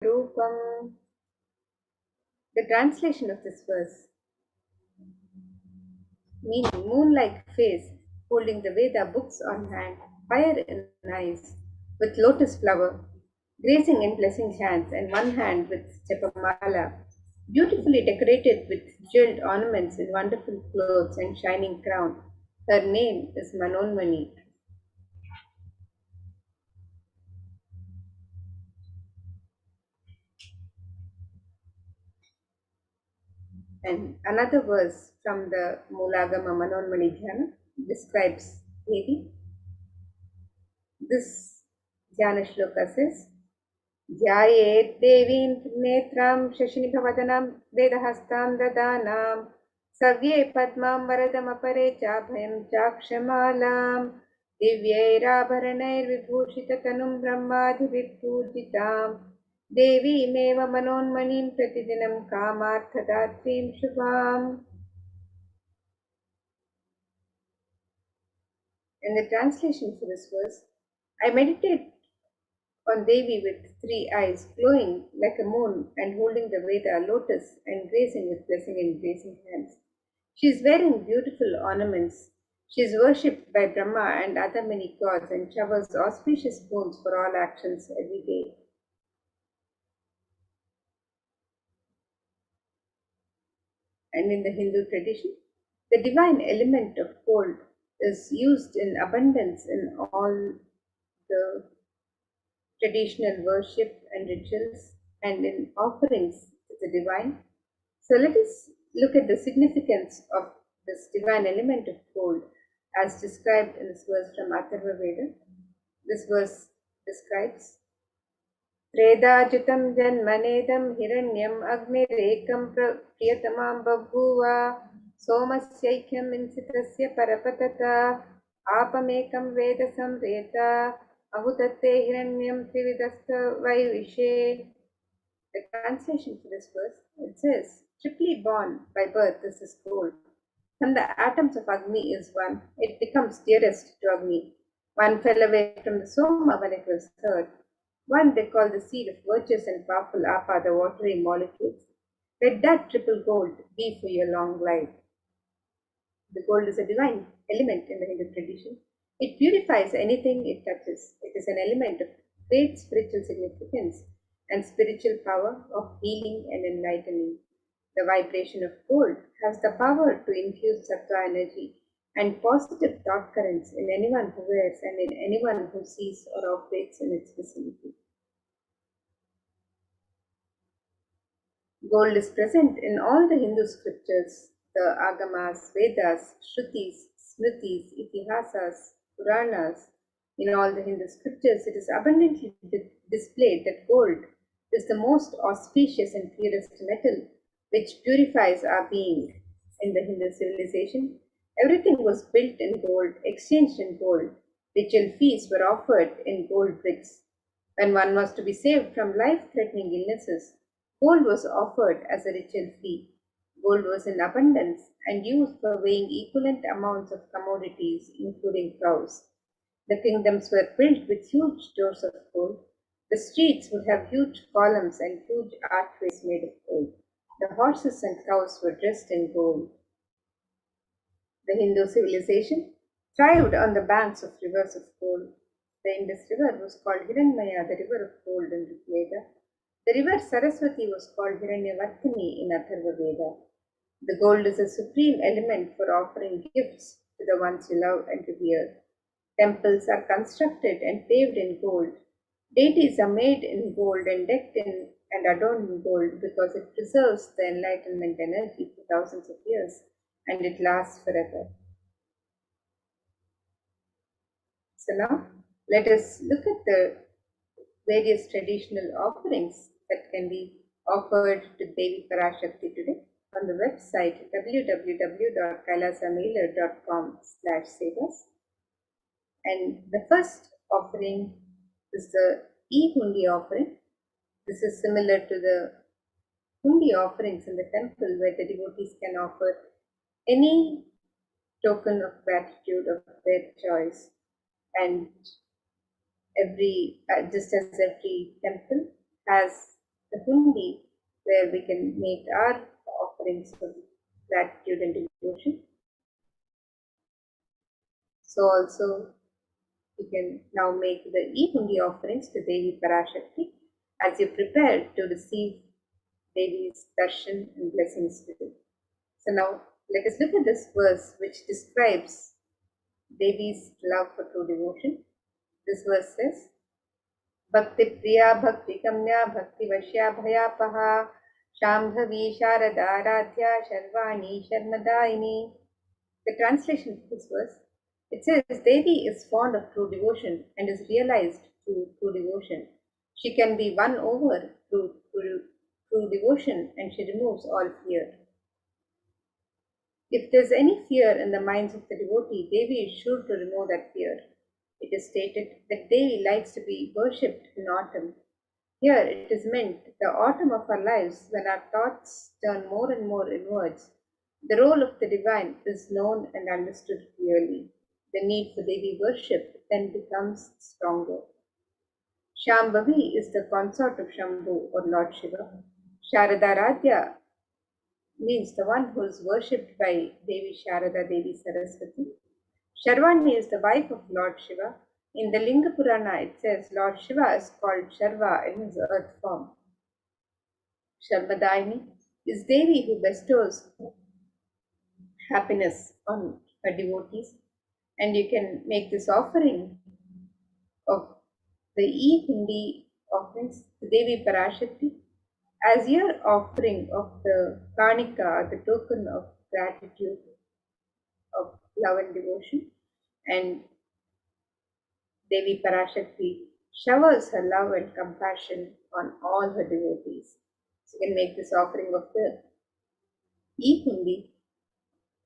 Rupam. The translation of this verse, meaning moon-like face, holding the Veda books on hand, fire in eyes, with lotus flower, grazing in blessing hands, and one hand with japamala, beautifully decorated with jeweled ornaments in wonderful clothes and shining crown. Her name is Manonmani. And another verse from the Mulagama Manonmani Dhyana describes Devi. This Dhyana shloka says, ध्यायेत् देवीं नेत्रां शशिनिभवदनां वेदहस्तां ददानां सव्ये पद्मां वरदमपरे चाभयं चाक्षमालां दिव्यैराभरणैर्विभूषिततनुं ब्रह्मादिभिर्पूजितां देवीमेव मनोन्मणिं प्रतिदिनं कामार्थदात्रीं शुभाम्. In the translation for this verse, I meditate on Devi with three eyes, glowing like a moon and holding the Veda lotus and grazing with blessing in grazing hands. She is wearing beautiful ornaments. She is worshipped by Brahma and other many gods and showers auspicious boons for all actions every day. And in the Hindu tradition, the divine element of gold is used in abundance in all the traditional worship and rituals and in offerings to the divine. So let us look at the significance of this divine element of gold as described in this verse from Atharva Veda. This verse describes Tredajutam janmanedam hiranyam agnirekam priyatamam babhuva somasyaikyam insitasya parapatata apamekam vedasam reta ahutatte hiranyam trividasta vaivishe. The translation for this verse, it says, triply born by birth this is gold. When the atoms of Agni is one, it becomes dearest to Agni. One fell away from the Soma when it was heard. One they call the seed of virtuous and powerful Apa, the watery molecules. Let that triple gold be for your long life. The gold is a divine element in the Hindu tradition. It purifies anything it touches. It is an element of great spiritual significance and spiritual power of healing and enlightening. The vibration of gold has the power to infuse sattva energy and positive thought currents in anyone who wears and in anyone who sees or operates in its vicinity. Gold is present in all the Hindu scriptures, the Agamas, Vedas, Shrutis, Smritis, Itihasas, Puranas. In all the Hindu scriptures, it is abundantly displayed that gold is the most auspicious and purest metal which purifies our being. In the Hindu civilization, everything was built in gold, exchanged in gold. Ritual feasts were offered in gold bricks. When one was to be saved from life-threatening illnesses, gold was offered as a ritual fee. Gold was in abundance and used for weighing equivalent amounts of commodities, including cows. The kingdoms were built with huge stores of gold. The streets would have huge columns and huge archways made of gold. The horses and cows were dressed in gold. The Hindu civilization thrived on the banks of rivers of gold. The Indus River was called Hiranmaya, the river of gold in Rig Veda. The river Saraswati was called Hiranyavartini in Atharva Veda. The gold is a supreme element for offering gifts to the ones you love and revere. Temples are constructed and paved in gold. Deities are made in gold and decked in and adorned in gold because it preserves the enlightenment energy for thousands of years and it lasts forever. So now let us look at the various traditional offerings that can be offered to Devi Parashakti today on the website www.kailasamailer.com/sevas. And the first offering is the e-hundi offering. This is similar to the hundi offerings in the temple where the devotees can offer any token of gratitude of their choice. And just as every temple has the hundi where we can make our offerings of gratitude and devotion. So also you can now make the e-hundi offerings to Devi Parashakti as you prepare to receive Devi's darshan and blessings today. So now let us look at this verse which describes Devi's love for true devotion. This verse says, Bhakti Priya Bhakti Kamya Bhakti Vashya Bhayapaha Shambhavi Sharada Radhya Sharvani Sharmadaini. The translation of this verse, it says Devi is fond of true devotion and is realized through true devotion. She can be won over through true devotion and she removes all fear. If there is any fear in the minds of the devotee, Devi is sure to remove that fear. It is stated that Devi likes to be worshipped in autumn. Here it is meant the autumn of our lives when our thoughts turn more and more inwards. The role of the divine is known and understood clearly. The need for Devi worship then becomes stronger. Shambhavi is the consort of Shambhu or Lord Shiva. Sharadaradhya means the one who is worshipped by Devi Sharada, Devi Saraswati. Sharvani is the wife of Lord Shiva. In the Linga Purana, it says Lord Shiva is called Sharva in his earth form. Sharmadaini is Devi who bestows happiness on her devotees, and you can make this offering of the e-hundi offerings to Devi Parashakti as your offering of the Kanika, the token of gratitude, of love and devotion, and Devi Parashakti showers her love and compassion on all her devotees. So you can make this offering of the e-hundi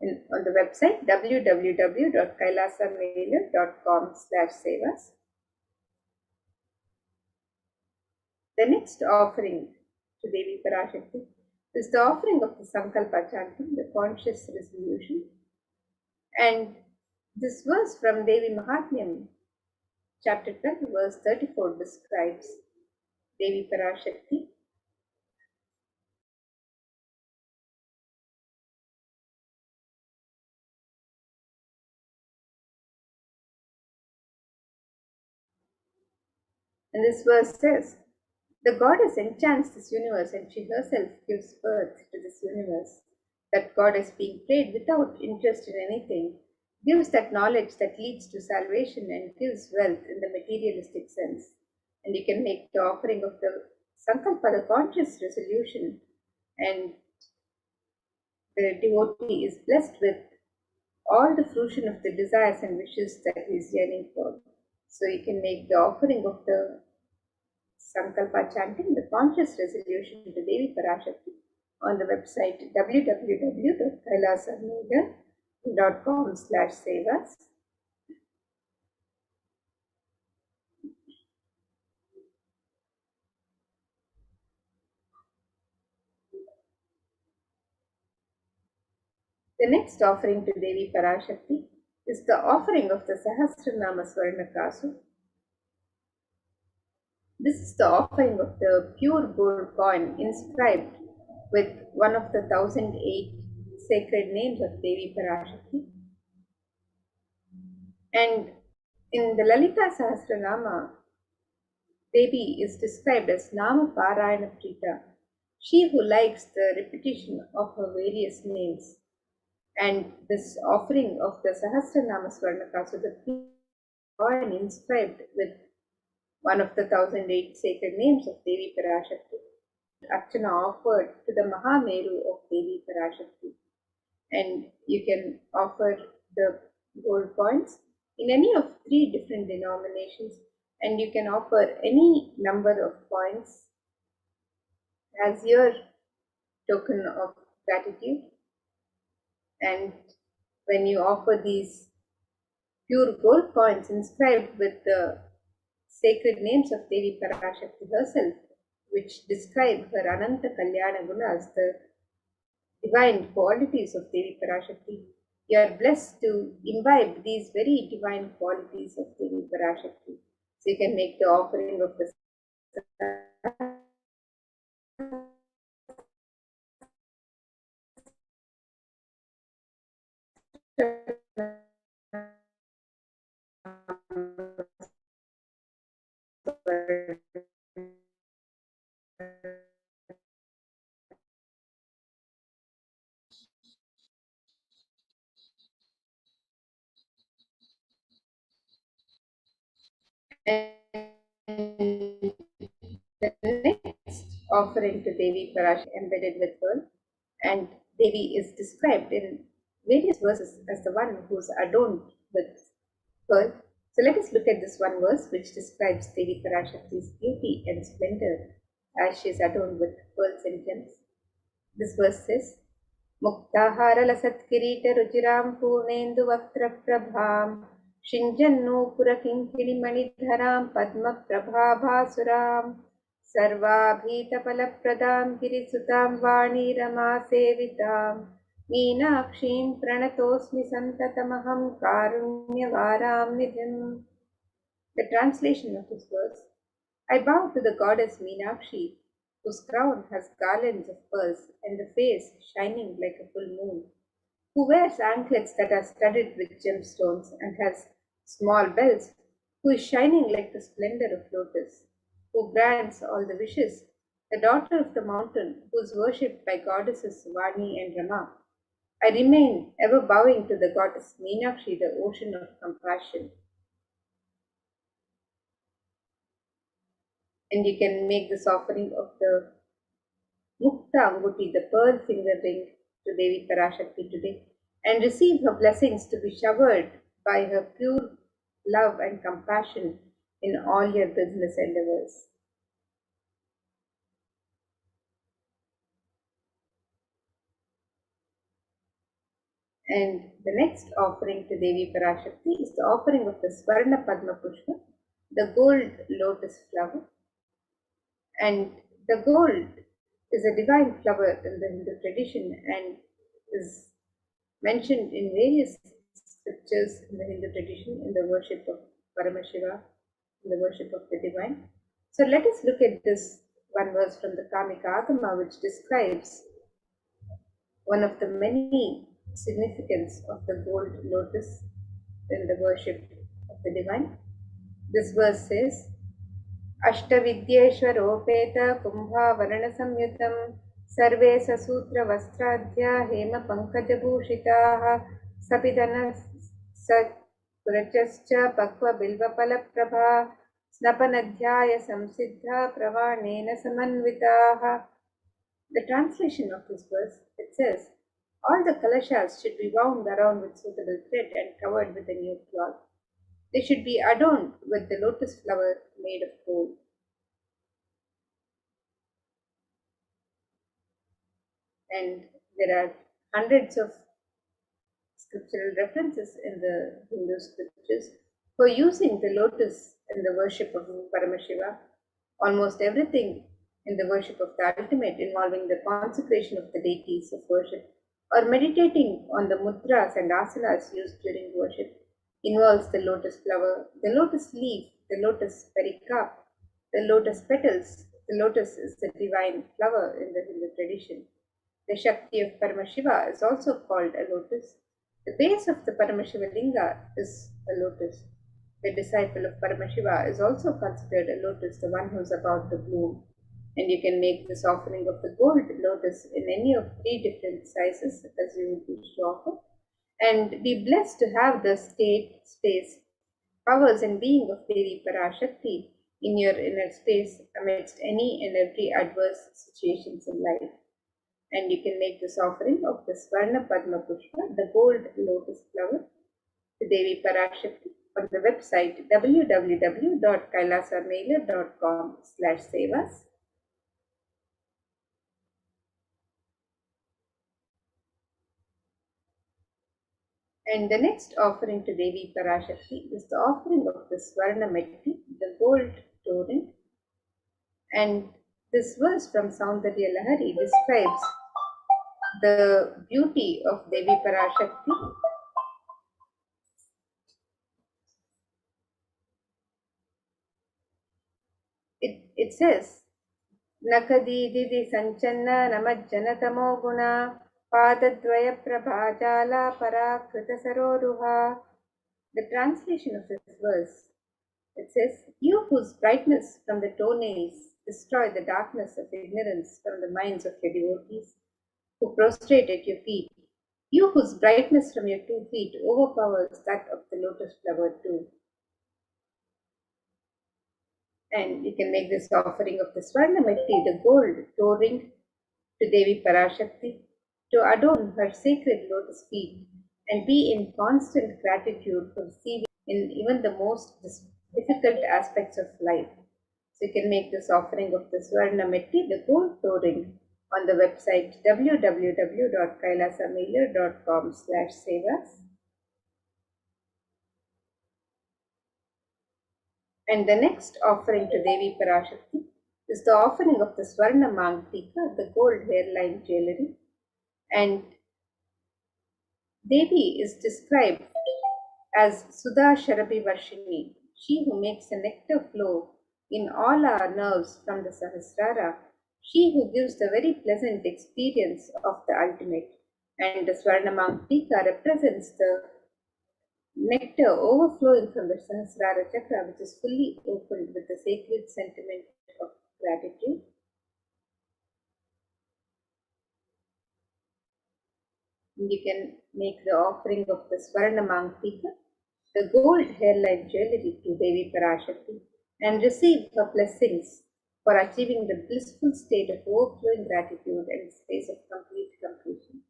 on the website www.kailasamailer.com/sevas. The next offering to Devi Parashakti is the offering of the Sankalpa chanting, the conscious resolution. And this verse from Devi Mahatmyam, chapter 12, verse 34, describes Devi Parashakti. And this verse says, the goddess enchants this universe and she herself gives birth to this universe. That goddess being prayed without interest in anything gives that knowledge that leads to salvation and gives wealth in the materialistic sense. And you can make the offering of the Sankalpa, the conscious resolution, and the devotee is blessed with all the fruition of the desires and wishes that he is yearning for. So you can make the offering of the Sankalpa chanting, the conscious resolution to Devi Parashakti on the website www.kailasamailer.com/sevas. The next offering to Devi Parashakti is the offering of the Sahasranama Swarnakasu. This is the offering of the pure gold coin inscribed with one of the 1008 sacred names of Devi Parashakti. And in the Lalita Sahasranama, Devi is described as Nama Parayana Prita, she who likes the repetition of her various names. And this offering of the Sahasranama Swarnakasu, the coin inscribed with one of the 1008 sacred names of Devi Parashakti, Archana offered to the Mahameru of Devi Parashakti. And you can offer the gold coins in any of 3 different denominations, and you can offer any number of coins as your token of gratitude. And when you offer these pure gold coins inscribed with the sacred names of Devi Parashakti herself, which describe her Ananta Kalyana Gunas, the divine qualities of Devi Parashakti, you are blessed to imbibe these very divine qualities of Devi Parashakti. So you can make the offering of the And the next offering to Devi Parash embedded with pearl, and Devi is described in various verses as the one who is adorned with pearl. So let us look at this one verse which describes Devi Parashakti's beauty and splendor as she is adorned with pearls and gems. This verse says, मुक्ताहारलसत्किरीटरुचिरां पूर्णेन्दुवक्त्रप्रभां शिञ्जन्नूपुरकिङ्किणिमणिधरां पद्मप्रभाभासुरां सर्वाभीतफलप्रदां गिरिसुतां वाणीरमासेवितां मीनाक्षीं प्रणतोऽस्मि सन्ततमहं कारुण्यवारां निधिम्. The translation of this verse: I bow to the goddess Meenakshi, whose crown has garlands of pearls and the face shining like a full moon, who wears anklets that are studded with gemstones and has small bells, who is shining like the splendor of lotus, who grants all the wishes, the daughter of the mountain, who is worshipped by goddesses Vani and Rama. I remain ever bowing to the goddess Meenakshi, the ocean of compassion. And you can make this offering of the Mukta Anguti, the pearl finger ring, to Devi Parashakti today, and receive her blessings to be showered by her pure love and compassion in all your business endeavors. And the next offering to Devi Parashakti is the offering of the Swarna Padma Pushpa, the gold lotus flower. And the gold is a divine flower in the Hindu tradition and is mentioned in various scriptures in the Hindu tradition in the worship of Paramashiva, in the worship of the divine. So let us look at this one verse from the Kamika Agama, which describes one of the many significance of the gold lotus in the worship of the divine. This verse says, अष्टविद्येष्वरोपेत कुम्भावरणसंयुतं survey ससूत्रवस्त्राद्या हेमपङ्कजभूषिताः सपिदनः सकुरचश्च पक्वबिल्वफलप्रभा स्नपनध्याय संसिद्धा प्रवाणेन समन्विताः. The translation of this verse, it says, all the kalashas should be wound around with suitable thread and covered with a new cloth. They should be adorned with the lotus flower made of gold. And there are hundreds of scriptural references in the Hindu scriptures for using the lotus in the worship of Paramashiva. Almost everything in the worship of the ultimate involving the consecration of the deities of worship or meditating on the mudras and asanas used during worship involves the lotus flower, the lotus leaf, the lotus pericarp, the lotus petals. The lotus is the divine flower in the Hindu tradition. The Shakti of Paramashiva is also called a lotus. The base of the Paramashiva Linga is a lotus. The disciple of Paramashiva is also considered a lotus, the one who is about to bloom. And you can make this offering of the gold lotus in any of 3 different sizes as you would wish to offer. And be blessed to have the state, space, powers, and being of Devi Parashakti in your inner space amidst any and every adverse situations in life. And you can make this offering of the Swarna Padma Pushpa, the gold lotus flower, to Devi Parashakti on the website www.kailasamailer.com/sevas. And the next offering to Devi Parashakti is the offering of the Swarna Metti, the gold torrent. And this verse from Saundarya Lahari describes the beauty of Devi Parashakti. It says, Nakadididi Sanchanna Namajjanatamo Guna Padadvaya Prabhajala Parakrita Saroruha. The translation of this verse, it says, "You whose brightness from the toenails destroy the darkness of ignorance from the minds of your devotees who prostrate at your feet, you whose brightness from your 2 feet overpowers that of the lotus flower too." And you can make this offering of the Swarnamatti, the gold toe ring, to Devi Parashakti, to adorn her sacred lotus feet and be in constant gratitude for receiving in even the most difficult aspects of life. So you can make this offering of the Swarnamatti, the gold toe ring, on the website www.kailasamailer.com/sevas. And the next offering to Devi Parashakti is the offering of the Swarna Mangtika, the gold hairline jewelry. And Devi is described as Sudha Sharabi Varshini, she who makes a nectar flow in all our nerves from the Sahasrara, she who gives the very pleasant experience of the ultimate. And the Swarna Mangtika represents the nectar overflowing from the Sahasrara Chakra, which is fully opened with the sacred sentiment of gratitude. You can make the offering of the Swarna Mangtika, the gold hairline jewelry, to Devi Parashakti, and receive her blessings for achieving the blissful state of overflowing gratitude and space of complete completion.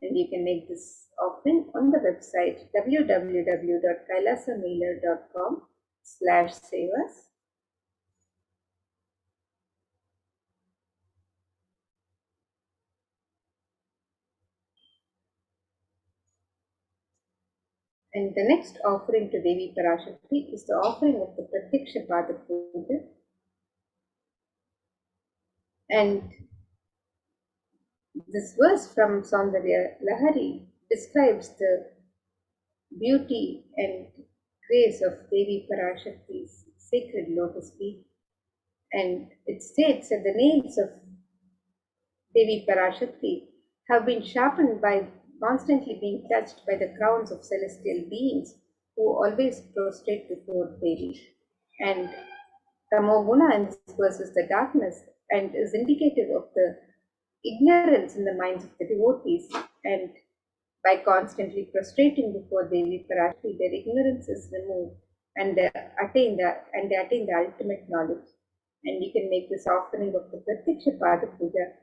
And you can make this offering on the website www.kailasamailer.com/sevas. And the next offering to Devi Parashakti is the offering of the Pratyaksha Pada Puja. And this verse from Saundarya Lahari describes the beauty and grace of Devi Parashakti's sacred lotus feet. And it states that the nails of Devi Parashakti have been sharpened by constantly being touched by the crowns of celestial beings who always prostrate before Devi. And Tamoguna in this verse is the darkness and is indicative of the ignorance in the minds of the devotees. And by constantly prostrating before Devi Parashakti, their ignorance is removed and they attain the ultimate knowledge. And you can make this offering of the Pratyaksha Pada Puja,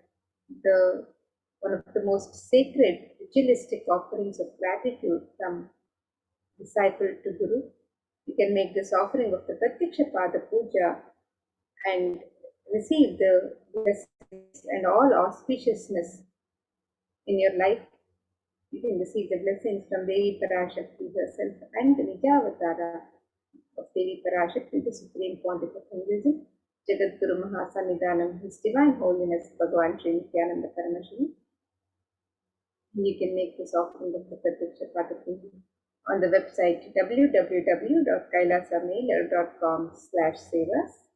the one of the most sacred ritualistic offerings of gratitude from disciple to Guru. You can make this offering of the Pratyaksha Pada Puja and receive the blessings and all auspiciousness in your life. You can receive the blessings from Devi Parashakti herself and the Nijavatara of Devi Parashakti, the Supreme Pontiff of Hinduism, Jagadguru Mahasanidhanam, His Divine Holiness Bhagavan Sri Nithyananda Paramashivam. You can make this offering of the Pratyaksha Pada Puja on the website www.kailasamailer.com/sevas.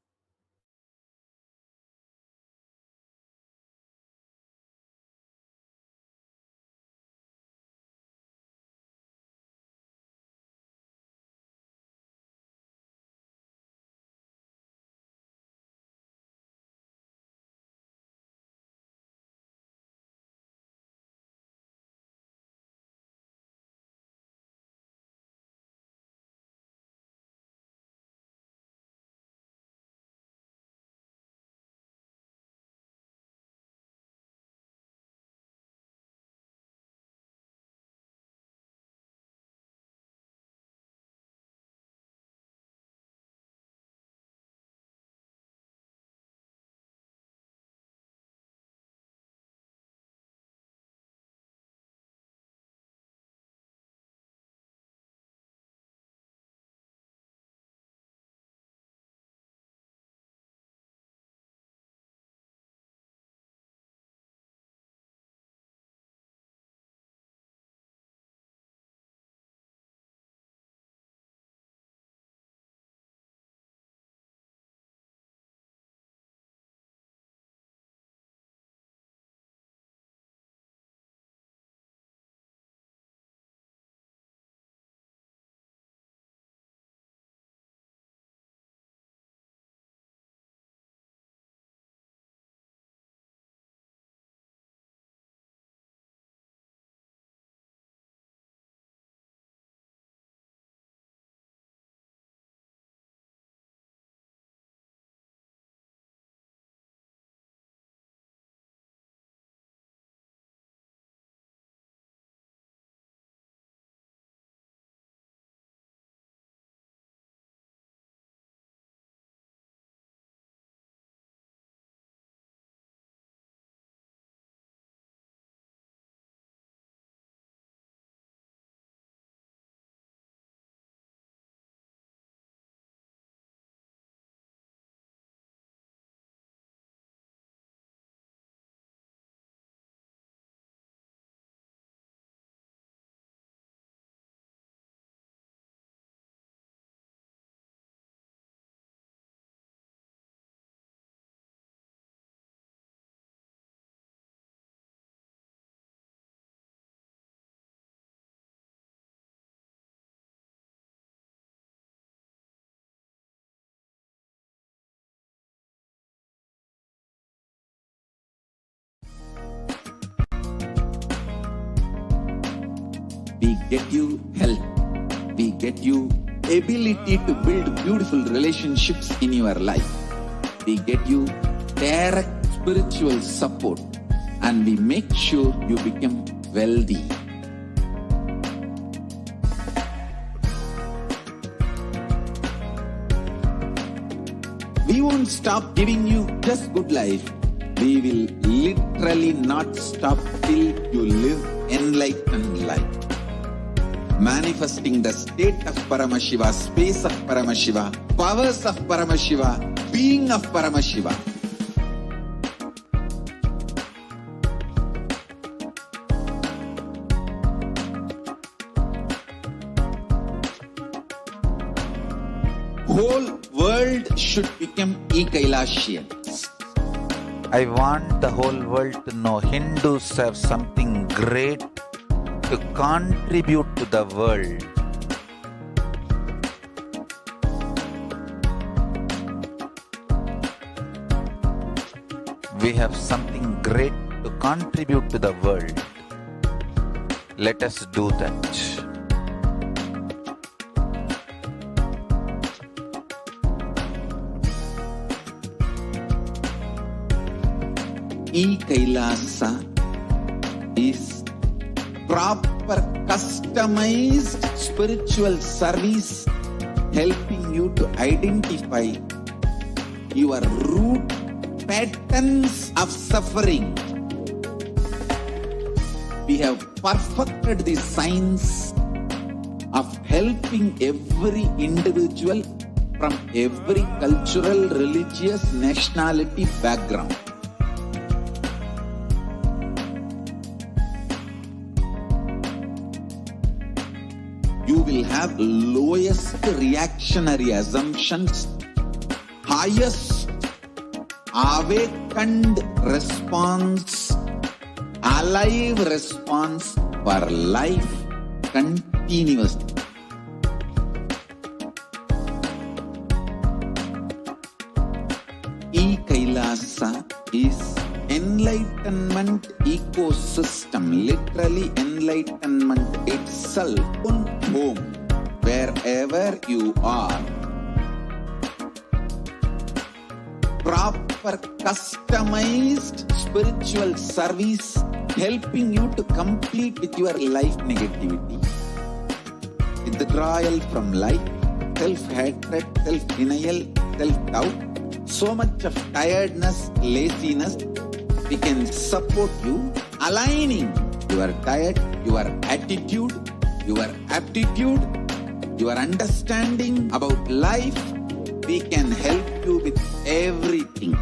We get you health. We get you ability to build beautiful relationships in your life. We get you direct spiritual support, and we make sure you become wealthy. We won't stop giving you just good life. We will literally not stop till you live enlightened life. Manifesting the state of Paramashiva, space of Paramashiva, powers of Paramashiva, being of Paramashiva. Whole world should become e-Kailashians. I want the whole world to know Hindus have something great to contribute to the world. We have something great to contribute to the world. Let us do that. E-Kailasa is proper customized spiritual service helping you to identify your root patterns of suffering. We have perfected the science of helping every individual from every cultural, religious, nationality background. You will have lowest reactionary assumptions, highest awakened response, alive response for life continuously. E-Kailasa is enlightenment ecosystem, literally enlightenment itself, home, wherever you are. Proper customized spiritual service helping you to complete with your life negativity, withdrawal from life, self-hatred, self-denial, self-doubt, so much of tiredness, laziness. We can support you aligning your diet, your attitude, your aptitude, your understanding about life. We can help you with everything.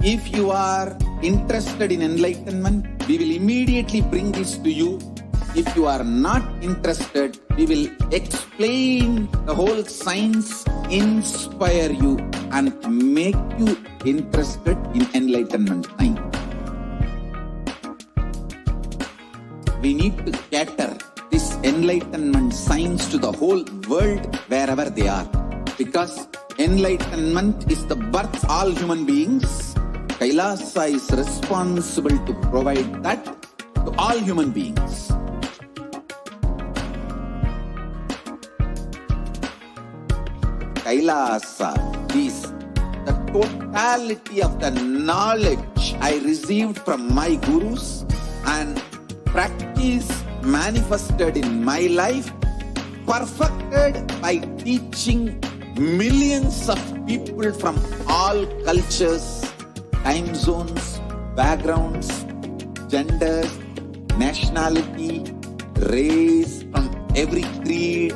If you are interested in enlightenment, we will immediately bring this to you. If you are not interested, we will explain the whole science, inspire you and make you interested in enlightenment time. We need to cater this enlightenment science to the whole world wherever they are, because enlightenment is the birth of all human beings. Kailasa is responsible to provide that to all human beings. Kailasa is the totality of the knowledge I received from my gurus and practice manifested in my life, perfected by teaching millions of people from all cultures, time zones, backgrounds, genders, nationality, race, from every creed.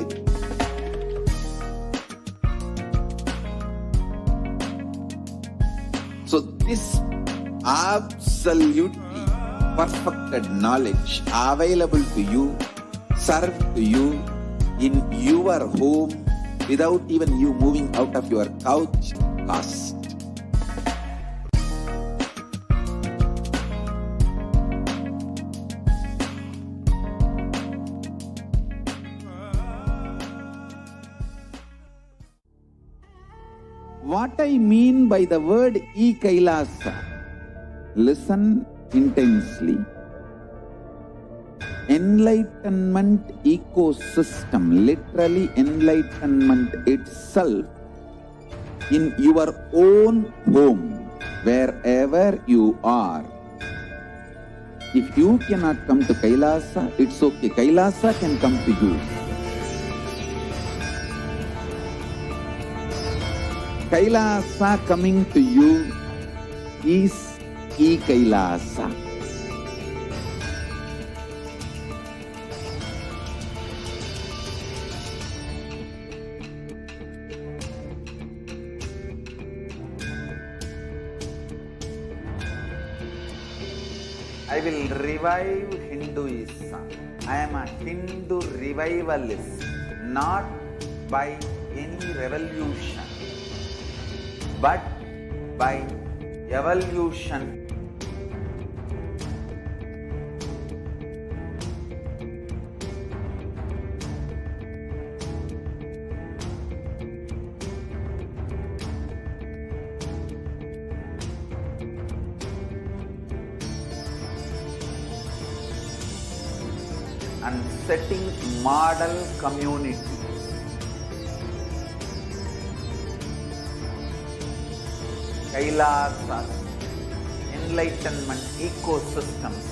So this absolutely perfected knowledge available to you, served to you in your home without even you moving out of your couch, cost. What I mean by the word e-Kailasa, listen intensely. Enlightenment ecosystem, literally enlightenment itself, in your own home, wherever you are. If you cannot come to Kailasa, it's okay. Kailasa can come to you. Kailasa coming to you is e-Kailasa. I will revive Hinduism. I am a Hindu revivalist, not by any revolution, but by evolution. And setting model community. Kailasas, enlightenment ecosystems,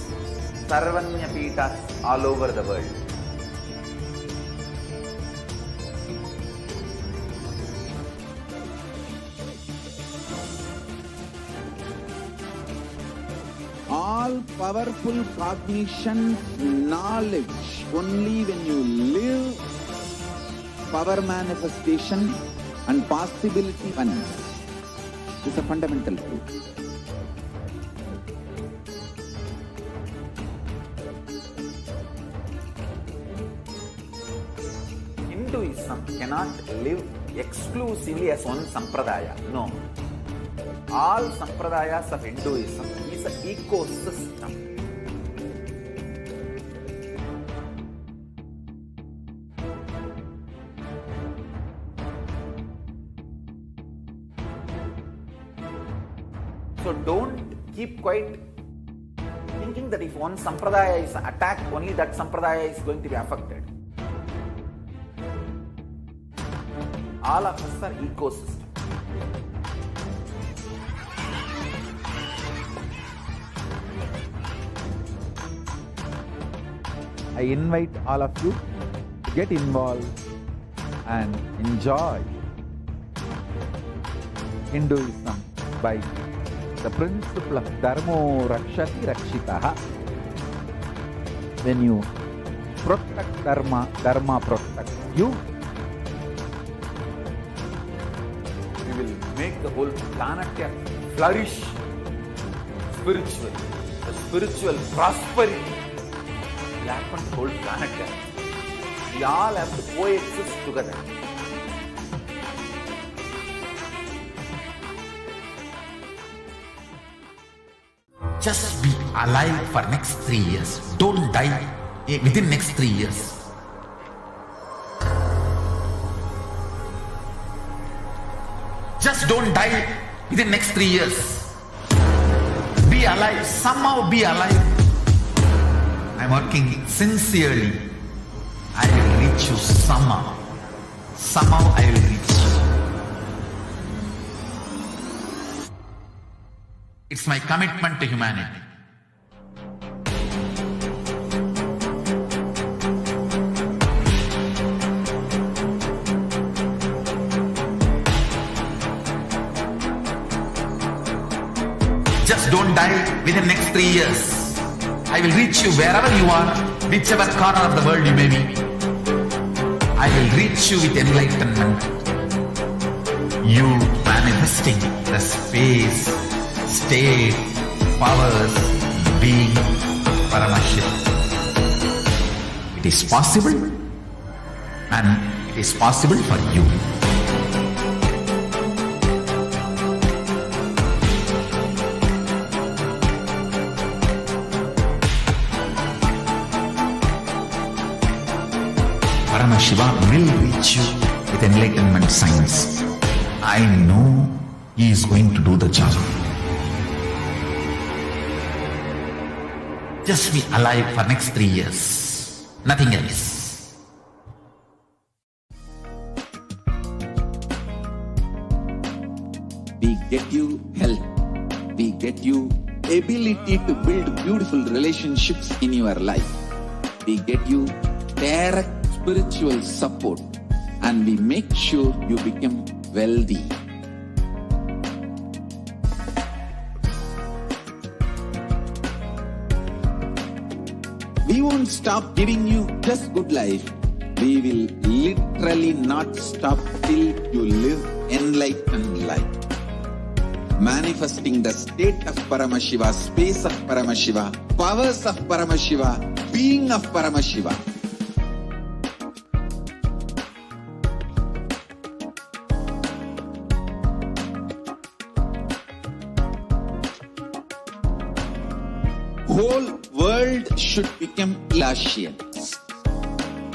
Sarvanya Pitas all over the world. All powerful cognition, knowledge, only when you live power manifestation and possibility oneness. This is a fundamental truth. Hinduism cannot live exclusively as one sampradaya. No. All sampradayas of Hinduism is an ecosystem. So don't keep quiet thinking that if one sampradaya is attacked, only that sampradaya is going to be affected. All of us are ecosystem. I invite all of you to get involved and enjoy Hinduism by the principle of Dharmo Rakshati Rakshitaha. When you protect Dharma, Dharma protects you. We will make the whole planet flourish spiritually. The spiritual prosperity will happen to the whole planet. We all have to coexist together. Just be alive for next 3 years. Don't die within next 3 years. Just don't die within next 3 years. Be alive. Somehow be alive. I'm working sincerely. I will reach you somehow. Somehow I will reach you. It's my commitment to humanity. Just don't die within the next 3 years. I will reach you wherever you are, whichever corner of the world you may be. I will reach you with enlightenment. You manifesting the space, state, powers, being, Paramashivoham. It is possible, and it is possible for you. Paramashivoham will reach you with enlightenment science. I know he is going to do the job. Just be alive for next 3 years. Nothing else. We get you health. We get you ability to build beautiful relationships in your life. We get you direct spiritual support, and we make sure you become wealthy. We won't stop giving you just good life. We will literally not stop till you live enlightened life. Manifesting the state of Paramashiva, space of Paramashiva, powers of Paramashiva, being of Paramashiva. Whole world should become Akashic.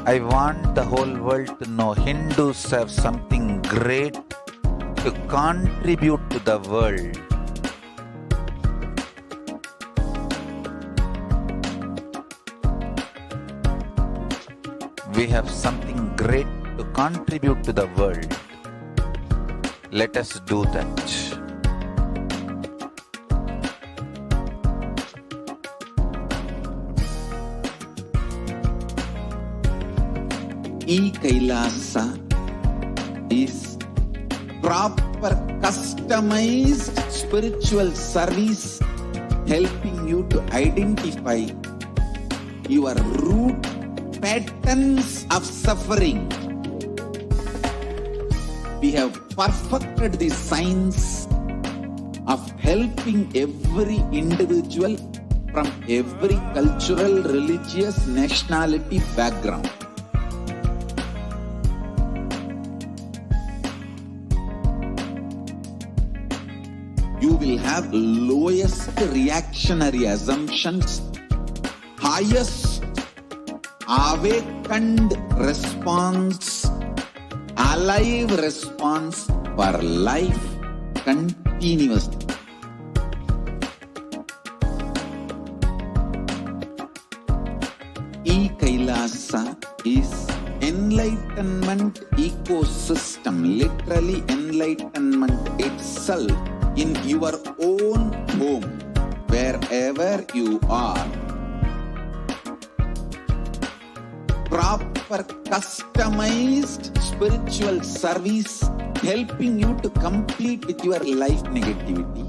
I want the whole world to know Hindus have something great to contribute to the world. We have something great to contribute to the world. Let us do that. E-Kailasa is proper customized spiritual service helping you to identify your root patterns of suffering. We have perfected the science of helping every individual from every cultural, religious, nationality background. You will have lowest reactionary assumptions, highest awakened response, alive response for life continuously. E-Kailasa is enlightenment ecosystem, literally enlightenment itself in your own home, wherever you are. Proper customized spiritual service helping you to complete with your life negativity.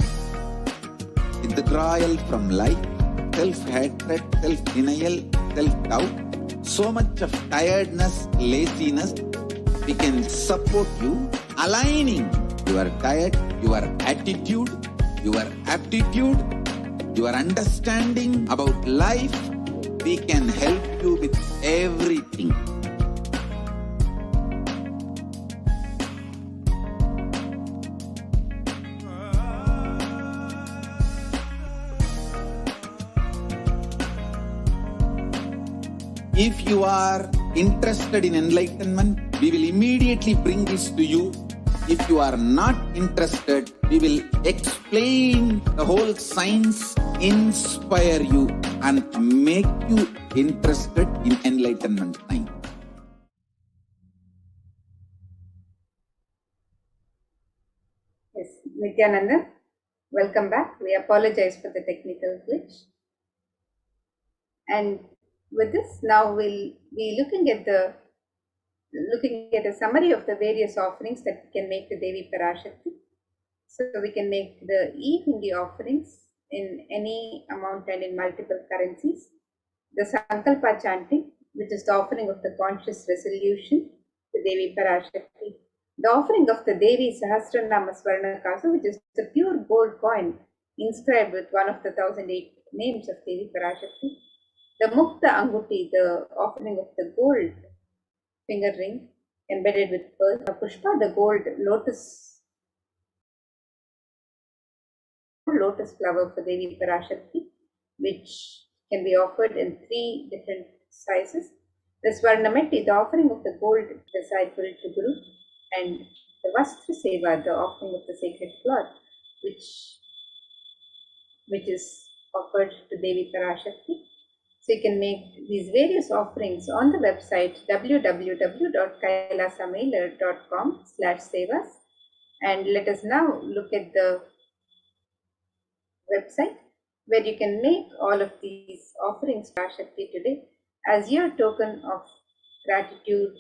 Withdrawal from life, self-hatred, self-denial, self-doubt, so much of tiredness, laziness, we can support you aligning your diet, your attitude, your aptitude, your understanding about life. We can help you with everything. If you are interested in enlightenment, we will immediately bring this to you. If you are not interested, we will explain the whole science, inspire you, and make you interested in enlightenment time. Yes, Nithyananda, welcome back. We apologize for the technical glitch. And with this, now we'll be looking at a summary of the various offerings that we can make to Devi Parashakti. So we can make the e-Hundi offerings in any amount and in multiple currencies. The Sankalpa chanting, which is the offering of the conscious resolution to Devi Parashakti. The offering of the Devi Sahasranama Swarnakasa, which is the pure gold coin inscribed with one of the 1008 names of Devi Parashakti. The Mukta Anguti, the offering of the gold finger ring embedded with pearl. Pushpa, the gold lotus flower for Devi Parashakti, which can be offered in 3 different sizes. The Swarnameti, the offering of the gold disciple to Guru, and the Vastra Seva, the offering of the sacred cloth, which is offered to Devi Parashakti. So you can make these various offerings on the website www.kailasamailer.com/sevas. And let us now look at the website where you can make all of these offerings to Parashakti today as your token of gratitude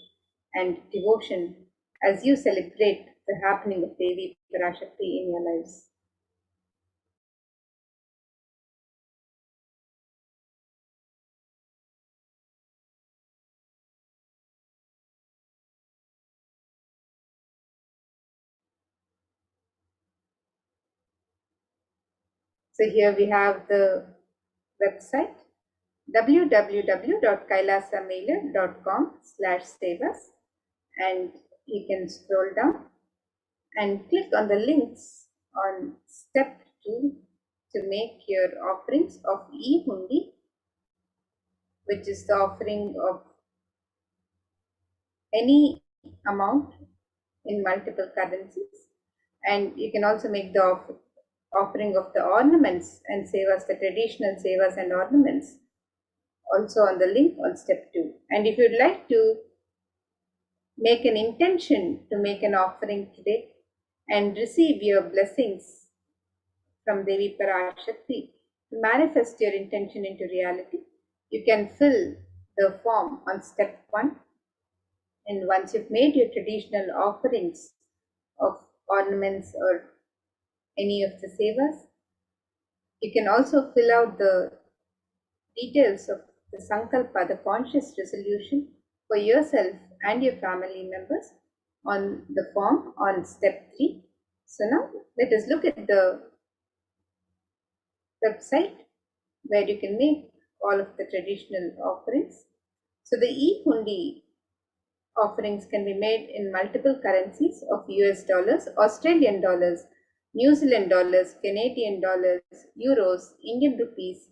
and devotion as you celebrate the happening of Devi Parashakti in your lives. So here we have the website www.kailasamailer.com/sevas, and you can scroll down and click on the links on step 2 to make your offerings of e-hundi, which is the offering of any amount in multiple currencies. And you can also make the offering of the ornaments and sevas, the traditional sevas and ornaments, also on the link on step 2. And if you'd like to make an intention to make an offering today and receive your blessings from Devi Parashakti, to manifest your intention into reality, you can fill the form on step 1. And once you've made your traditional offerings of ornaments or any of the sevas, you can also fill out the details of the sankalpa, the conscious resolution for yourself and your family members on the form on step 3. So now let us look at the website where you can make all of the traditional offerings. So the e-hundi offerings can be made in multiple currencies of US dollars, Australian dollars, New Zealand dollars, Canadian dollars, euros, Indian rupees,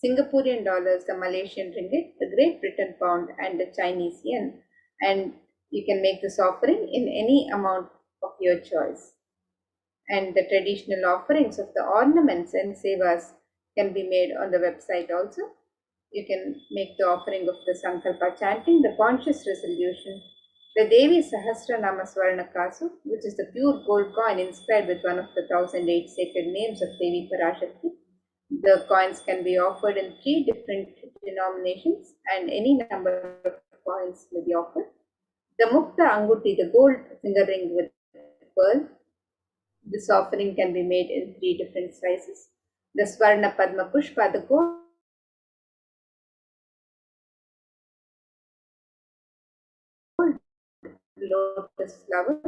Singaporean dollars, the Malaysian ringgit, the Great Britain pound, and the Chinese yen. And you can make this offering in any amount of your choice. And the traditional offerings of the ornaments and sevas can be made on the website also. You can make the offering of the Sankalpa chanting, the conscious resolution, the Devi Sahasranama Swarna Kasu, which is the pure gold coin inscribed with one of the 1008 sacred names of Devi Parashakti. The coins can be offered in 3 different denominations and any number of coins may be offered. The Mukta Anguti, the gold finger ring with pearl. This offering can be made in 3 different sizes. The Swarna Padma Pushpa, the gold lotus flower.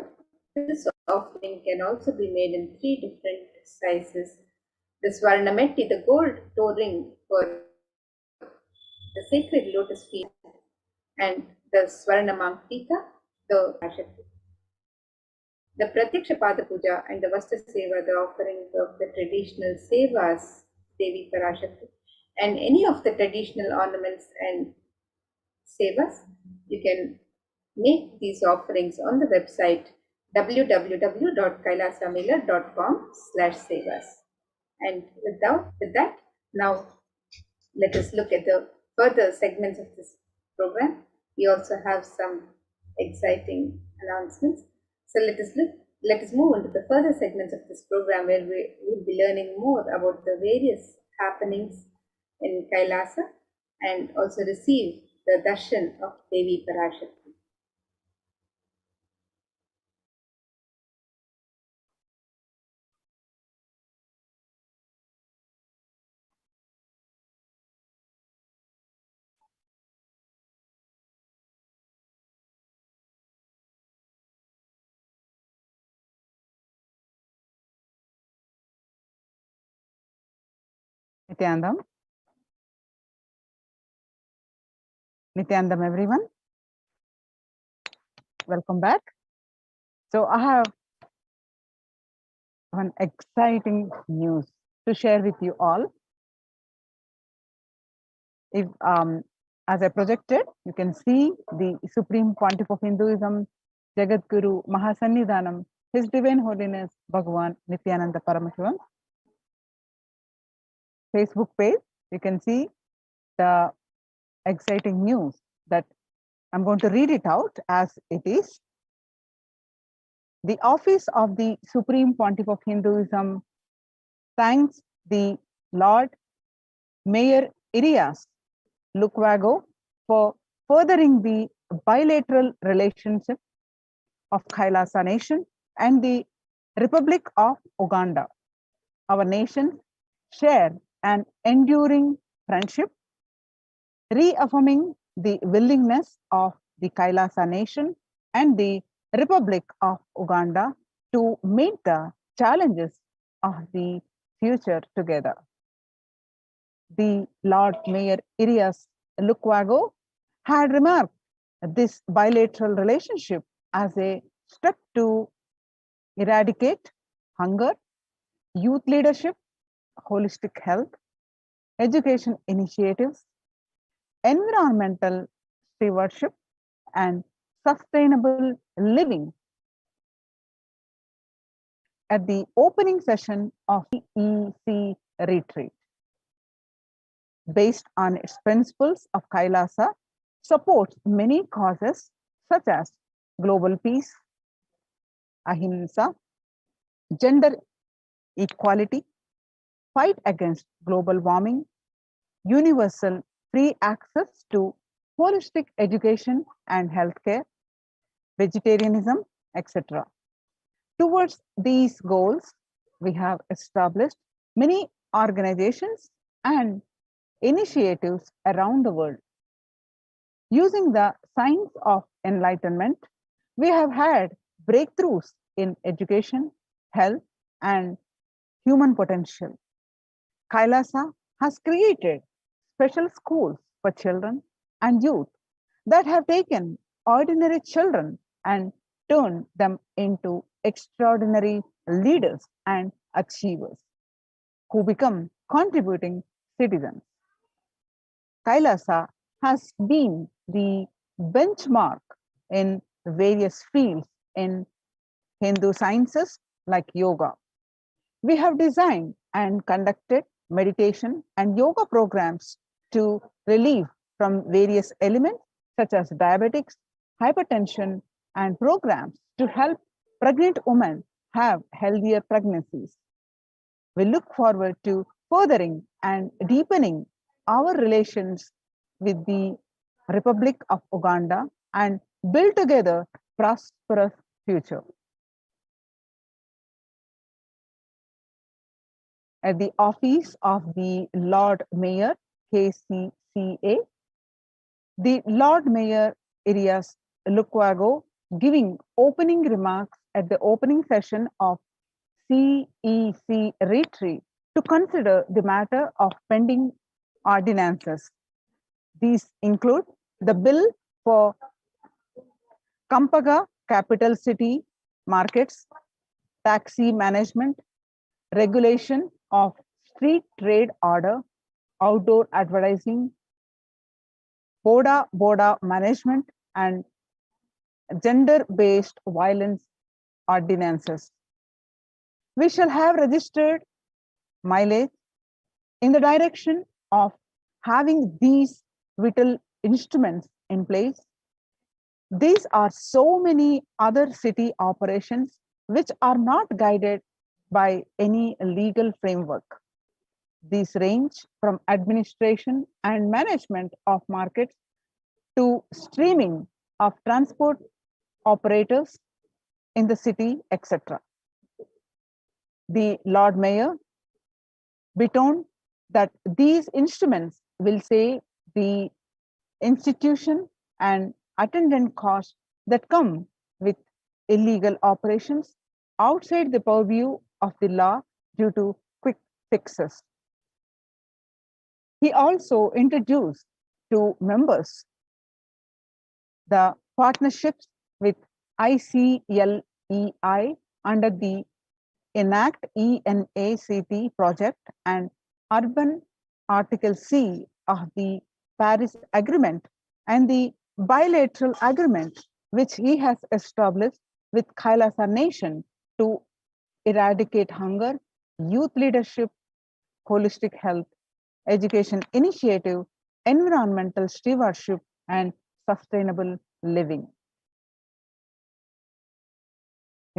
This offering can also be made in 3 different sizes. The Swarnametti, the gold toe ring for the sacred lotus feet, and the Swarnamanktika, the Parashakti. The Pratyaksha Pada Puja and the Vastra Seva, the offering of the traditional sevas, Devi Parashakti, and any of the traditional ornaments and sevas, you can make these offerings on the website www.kailasamailer.com/sevas. And with that, now let us look at the further segments of this program. We also have some exciting announcements. So let us move into the further segments of this program where we will be learning more about the various happenings in Kailasa and also receive the darshan of Devi Parashakti. Nithyanandam, everyone. Welcome back. So I have an exciting news to share with you all. If as I projected, you can see the Supreme Pontiff of Hinduism, Jagadguru Mahasannidhanam, His Divine Holiness Bhagavan Nithyananda Paramashivam Facebook page. You can see the exciting news that I'm going to read it out as it is. The Office of the Supreme Pontiff of Hinduism thanks the Lord Mayor Irias Lukwago for furthering the bilateral relationship of Kailasa Nation and the Republic of Uganda. Our nations share an enduring friendship, reaffirming the willingness of the Kailasa Nation and the Republic of Uganda to meet the challenges of the future together. The Lord Mayor Irias Lukwago had remarked this bilateral relationship as a step to eradicate hunger, youth leadership, holistic health, education initiatives, environmental stewardship, and sustainable living at the opening session of the EC retreat. Based on its principles of Kailasa, supports many causes such as global peace, ahimsa, gender equality, fight against global warming, universal free access to holistic education and healthcare, vegetarianism, etc. Towards these goals, we have established many organizations and initiatives around the world. Using the science of enlightenment, we have had breakthroughs in education, health, and human potential. Kailasa has created special schools for children and youth that have taken ordinary children and turned them into extraordinary leaders and achievers who become contributing citizens. Kailasa has been the benchmark in various fields in Hindu sciences like yoga. We have designed and conducted meditation and yoga programs to relieve from various elements such as diabetics, hypertension, and programs to help pregnant women have healthier pregnancies. We look forward to furthering and deepening our relations with the Republic of Uganda and build together prosperous future. At the office of the Lord Mayor, KCCA, the Lord Mayor Irias Lukwago giving opening remarks at the opening session of CEC retreat to consider the matter of pending ordinances. These include the bill for Kampaga capital city markets, taxi management, regulation of street trade order, outdoor advertising, Boda management, and gender-based violence ordinances. We shall have registered mileage in the direction of having these vital instruments in place. These are so many other city operations which are not guided by any legal framework. These range from administration and management of markets to streaming of transport operators in the city, etc. The Lord Mayor betoned that these instruments will save the institution and attendant costs that come with illegal operations outside the purview of the law due to quick fixes. He also introduced to members the partnerships with ICLEI under the Enact ENACT project and Urban Article C of the Paris Agreement and the bilateral agreement which he has established with Kailasa Nation to eradicate hunger, youth leadership, holistic health, education initiative, environmental stewardship, and sustainable living.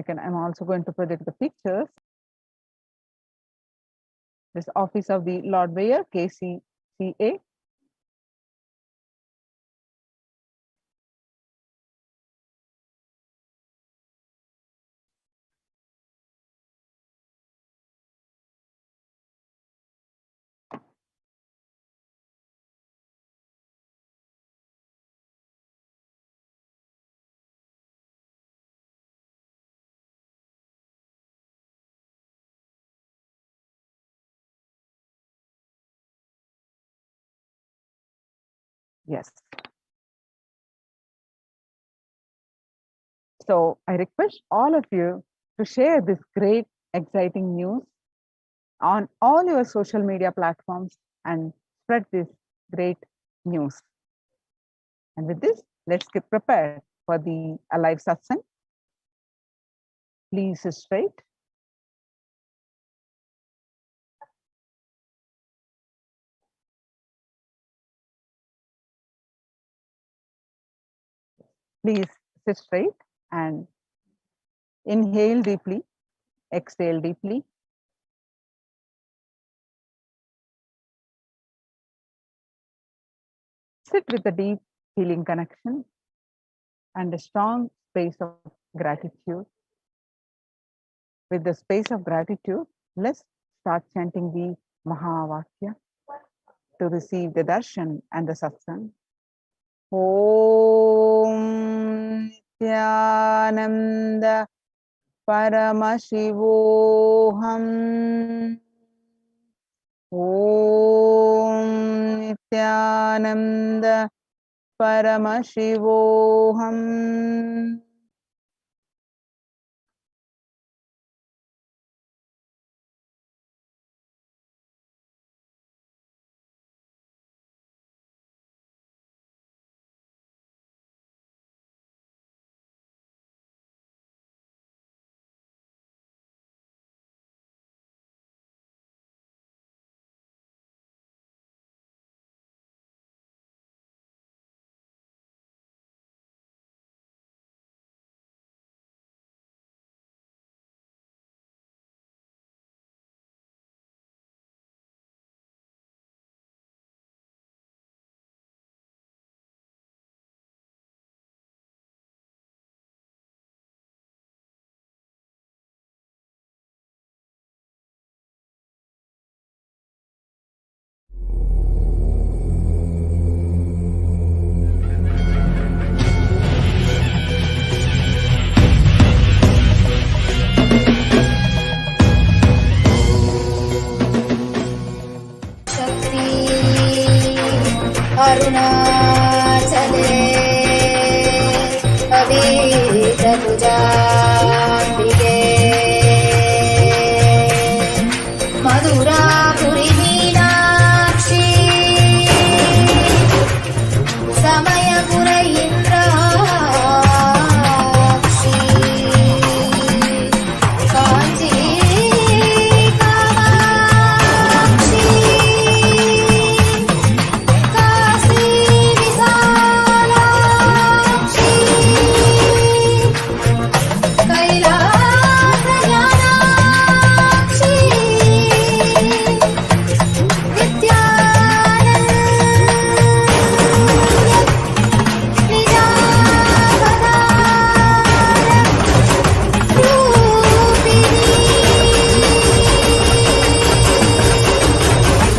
I'm also going to project the pictures. This Office of the Lord Mayor, KCCA. Yes. So I request all of you to share this great, exciting news on all your social media platforms and spread this great news. And with this, let's get prepared for the alive satsang. Please sit straight. Please sit straight and inhale deeply, exhale deeply. Sit with a deep healing connection and a strong space of gratitude. With the space of gratitude, let's start chanting the Mahavakya to receive the darshan and the satsang. Om Nithyananda Paramashivoham. Om Nithyananda Paramashivoham. अरुणाचले अभीतभुजाम्बिके मधुरापुरी Meenakshi Samaypur Indrakshi Kanchi Kamakshi Kashi Vishalakshi Kailash ज्ञानाक्षी Nityanand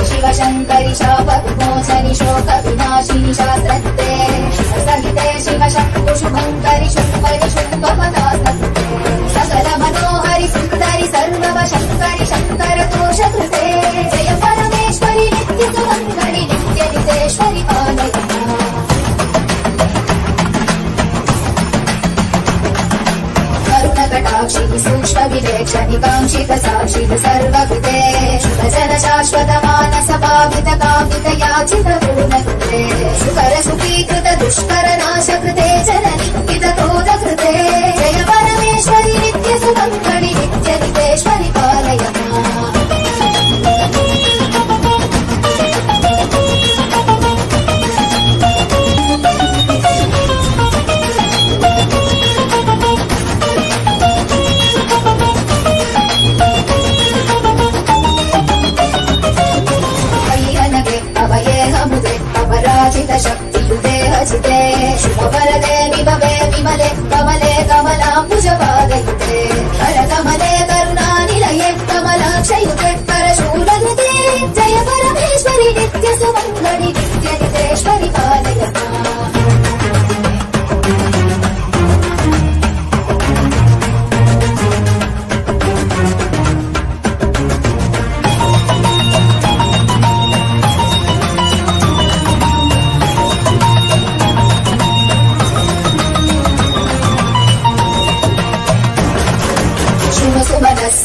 शिवशङ्करि शापविमोचनि शोकविनाशिनि शास्त्रत्वे सहिते शिवशम्भु शुभङ्करि शुम्भरि शुम्भपदास्तत्वे सकल मनोहरि सुन्दरि सर्ववशङ्करि शङ्करतोषकृते जय परमेश्वरि नित्यसुमङ्गलि नित्यनितेश्वरि पालय करुणकटाक्षिः सूक्ष्मविवेक्षणि काङ्क्षित साक्षिः सर्वकृते शुभजन शाश्वत मानस भावित कामित याचित पूर्णकृते सुकर सुखीकृत दुष्कर नाशकृते जननिन्दित क्रोधकृते जय परमेश्वरि नित्यसुमङ्गलि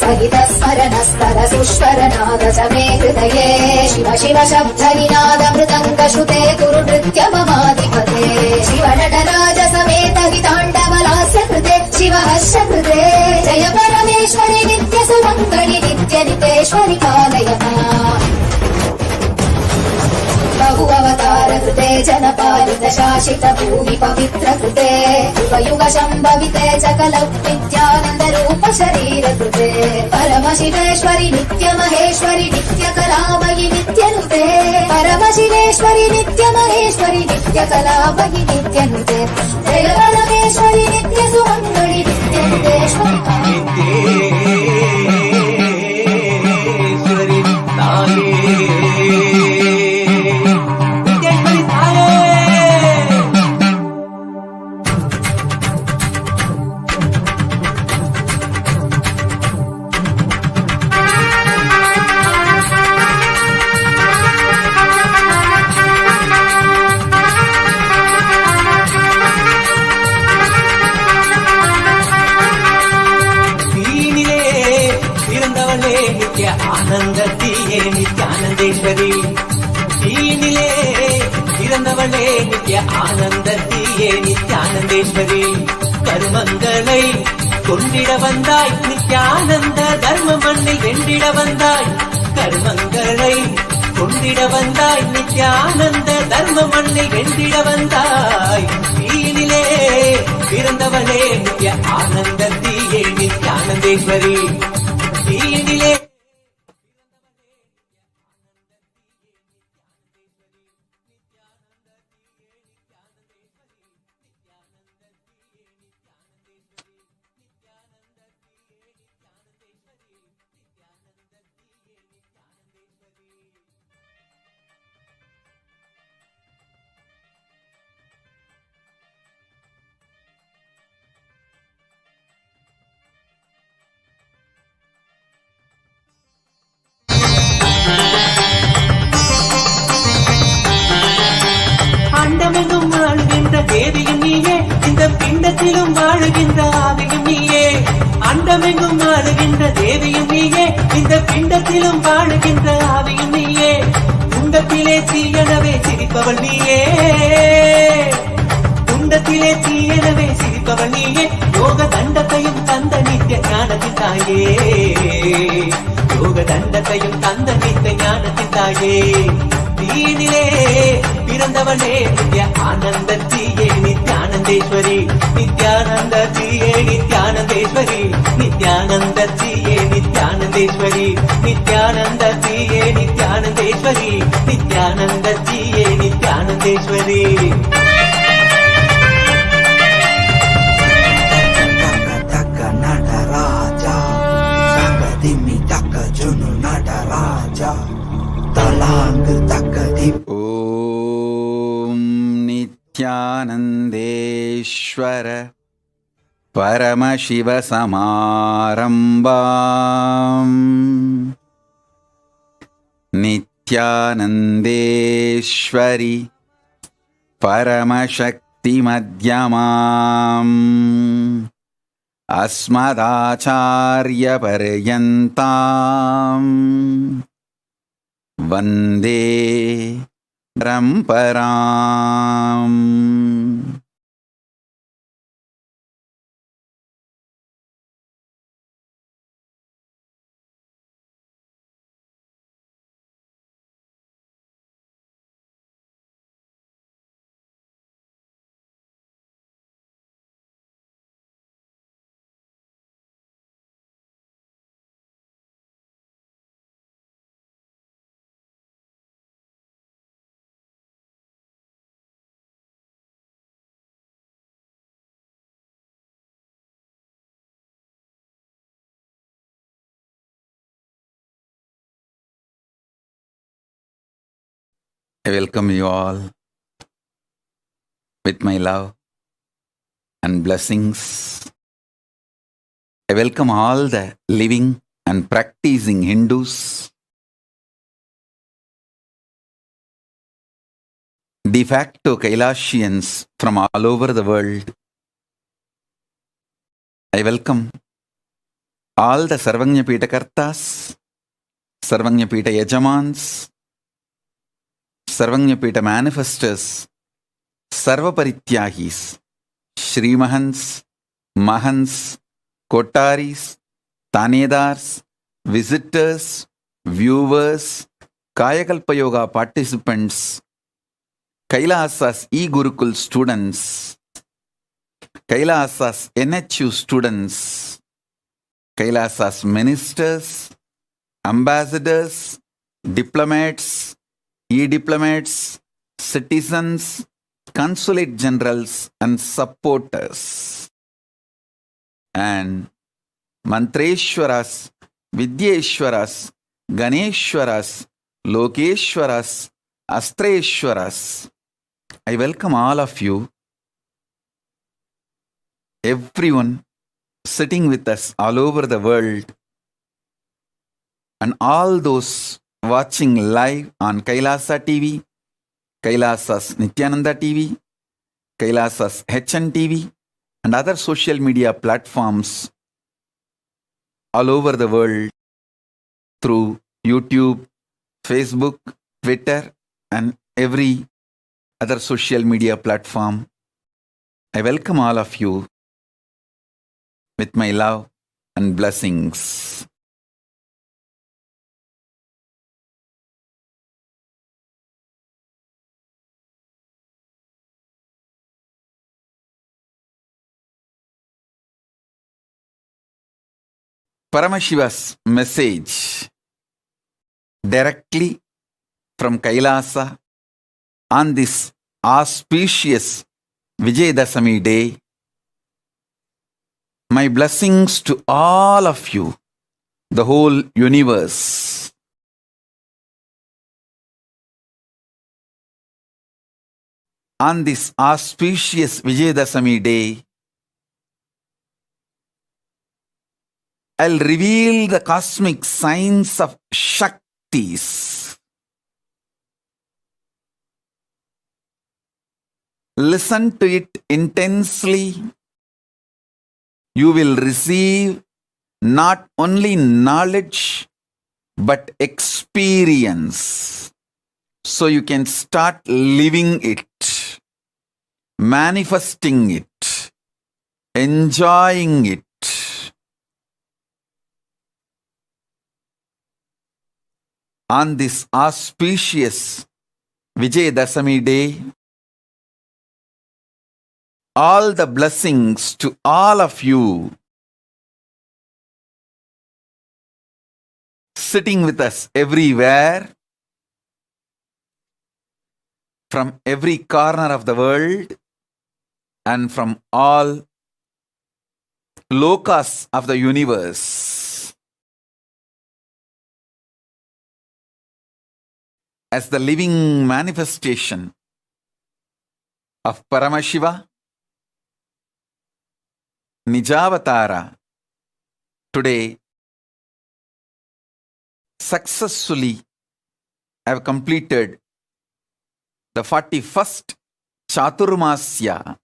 सहितः स्मरणस्तर सुष्वरनाद च मे हृदये शिव शिव शब्दनिनाद मृदङ्गश्रुते कुरु नृत्यममाधिपते शिव नटराज समेत हिताण्डवलास्य कृते शिव हर्ष कृते जय परमेश्वरि नित्य सुमङ्गलि नित्य नितेश्वरि पालय माम् बहु अवतार कृते जनपालित शासित भूमि पवित्र कृते युगयुग शम्भविते सकल विद्यानन्द रूप शरीर कृते परमशिवेश्वरि नित्य महेश्वरि नित्य कलामयि नित्यनुते परमशिवेश्वरि नित्य महेश्वरि नित्य कलामयि नित्यनुते जय परमेश्वरि नित्य सुमङ्गलि नित्य नितेश्वरि ஆனந்தத்தியே நித்யானந்தேஸ்வரி தீனிலே பிறந்தவளே நித்ய ஆனந்தத்தியே நித்யானந்தேஸ்வரி கருமங்களை கொண்டிட வந்தாய் நித்யானந்த தர்ம மண்ணில் வென்றிட வந்தாய் கருமங்களை கொண்டிட வந்தாய் நித்யானந்த தர்ம மண்ணில் வென்றிட வந்தாய் தீனிலே பிறந்தவளே நித்ய ஆனந்தத்தியே நித்யானந்தேஸ்வரி தீனிலே அண்டமெங்கும் வாழுகின்ற தேவியும் நீயே இந்த பிண்டத்திலும் வாழுகின்ற ஆவியும் நீயே அண்டமெங்கும் வாழுகின்ற தேவியும் நீயே இந்த பிண்டத்திலும் வாழுகின்ற ஆவியும் நீயே குண்டத்திலே தீயனவே சிரிப்பவள் நீயே குண்டத்திலே தீயனவே சிரிப்பவள் நீயே யோக தண்டத்தையும் தந்த நித்திய ஞானத்தின் தாயே யோக தண்டத்தையும் தந்த நித்திய ஞானத்தின் தாயே தீனிலே பிறந்தவளே நித்ய ஆனந்தத்தியே நித்யானந்தேஸ்வரி நித்யானந்தத்தியே நித்யானந்தேஸ்வரி நித்யானந்தத்தியே நித்யானந்தேஸ்வரி நித்யானந்தத்தியே நித்யானந்தேஸ்வரி நித்யானந்தத்தியே நித்யானந்தேஸ்வரி தக்க நடராஜா தங்கதிமி தக்க ஜுனு நடராஜா தலாங்கு தக்கதி ஓம் நித்யானந்தேஸ்வர பரமசிவசமாரம்பாம் நித்யானந்தேஸ்வரி பரமசக்தி மத்யமாம் அஸ்மதாச்சார்ய பர்யந்தாம் வந்தே பரம்பராம். I welcome you all with my love and blessings. I welcome all the living and practicing Hindus, de facto Kailashians from all over the world. I welcome all the Sarvanyapita Kartas, Sarvanyapita Yajamans, Sarvanyapita Manifestors, Sarva Parityagis, Shrimahans, Mahans, Kotaris, Tanedars, visitors, viewers, Kayakalpa Yoga participants, Kailasa's e-Gurukul students, Kailasa's NHU students, Kailasa's ministers, ambassadors, diplomats, e-diplomats, citizens, consulate generals and supporters, and Mantreshwaras, Vidyeshwaras, Ganeshwaras, Lokeshwaras, Astreshwaras. I welcome all of you, everyone sitting with us all over the world, and all those watching live on Kailasa TV, Kailasa's Nithyananda TV, Kailasa's HN TV, and other social media platforms all over the world through YouTube, Facebook, Twitter, and every other social media platform. I welcome all of you with my love and blessings. Paramashiva's message directly from Kailasa on this auspicious Vijayadasami day. My blessings to all of you, the whole universe. On this auspicious Vijayadasami day, I'll reveal the cosmic signs of Shaktis. Listen to it intensely. You will receive not only knowledge but experience. So you can start living it, manifesting it, enjoying it. On this auspicious Vijayadasami day, all the blessings to all of you sitting with us everywhere, from every corner of the world and from all lokas of the universe. As the living manifestation of Paramashiva, Nijavatara, today successfully have completed the 41st Chaturmasya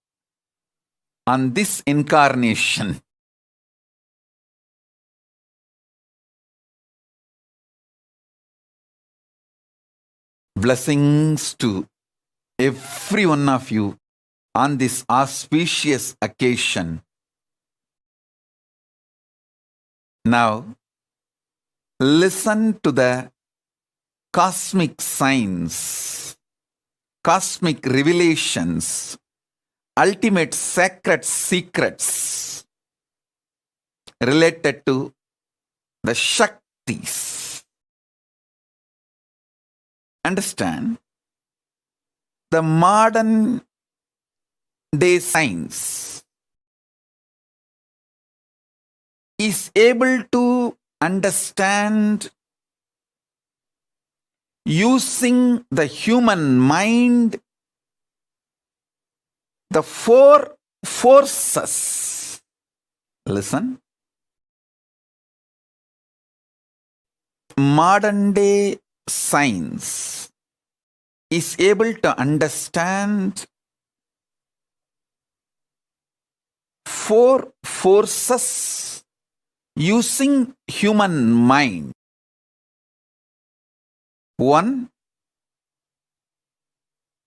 on this incarnation. Blessings to every one of you on this auspicious occasion. Now, listen to the cosmic signs, cosmic revelations, ultimate sacred secrets related to the Shaktis. Understand, the modern day science is able to understand using the human mind the four forces. Listen. Modern day science is able to understand four forces using human mind. One,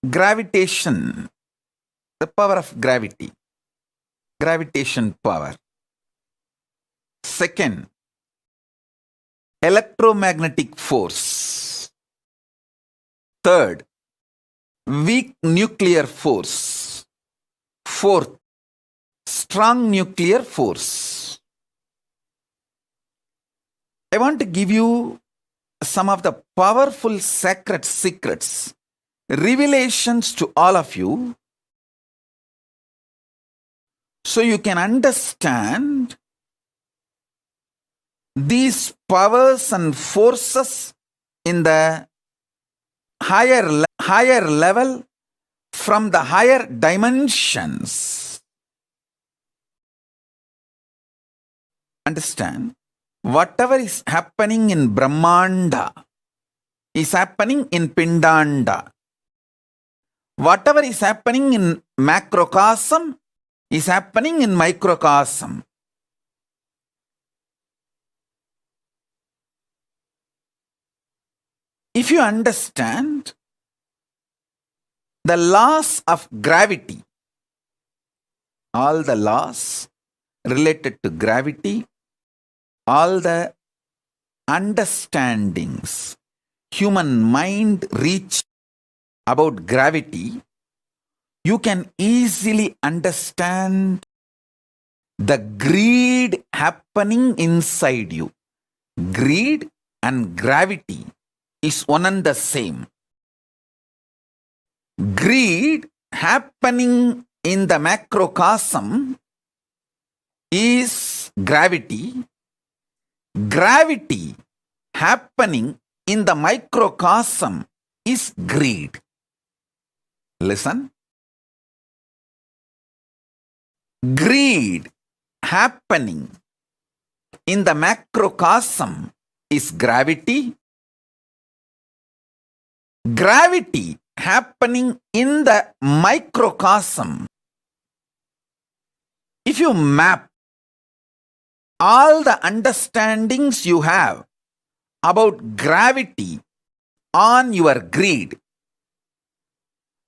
gravitation, the power of gravity, gravitation power. Second, electromagnetic force. Third, weak nuclear force. Fourth, strong nuclear force. I want to give you some of the powerful sacred secrets, revelations to all of you, so you can understand these powers and forces in the higher level, from the higher dimensions. Understand, whatever is happening in Brahmanda is happening in Pindanda. Whatever is happening in macrocosm is happening in microcosm. If you understand the laws of gravity, all the laws related to gravity, all the understandings human mind reach about gravity, you can easily understand the greed happening inside you. Greed and gravity is one and the same. Greed happening in the macrocosm is gravity. Gravity happening in the microcosm is greed. Listen. Greed happening in the macrocosm is gravity. Gravity happening in the microcosm. If you map all the understandings you have about gravity on your greed,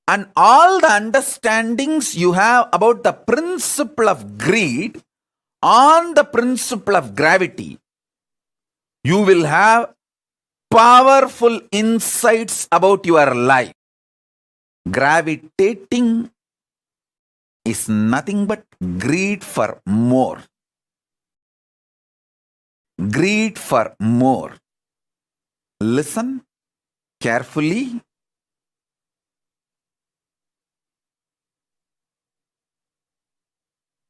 and all the understandings you have about the principle of greed on the principle of gravity, you will have powerful insights about your life. Gravitating is nothing but greed for more. Greed for more. Listen carefully.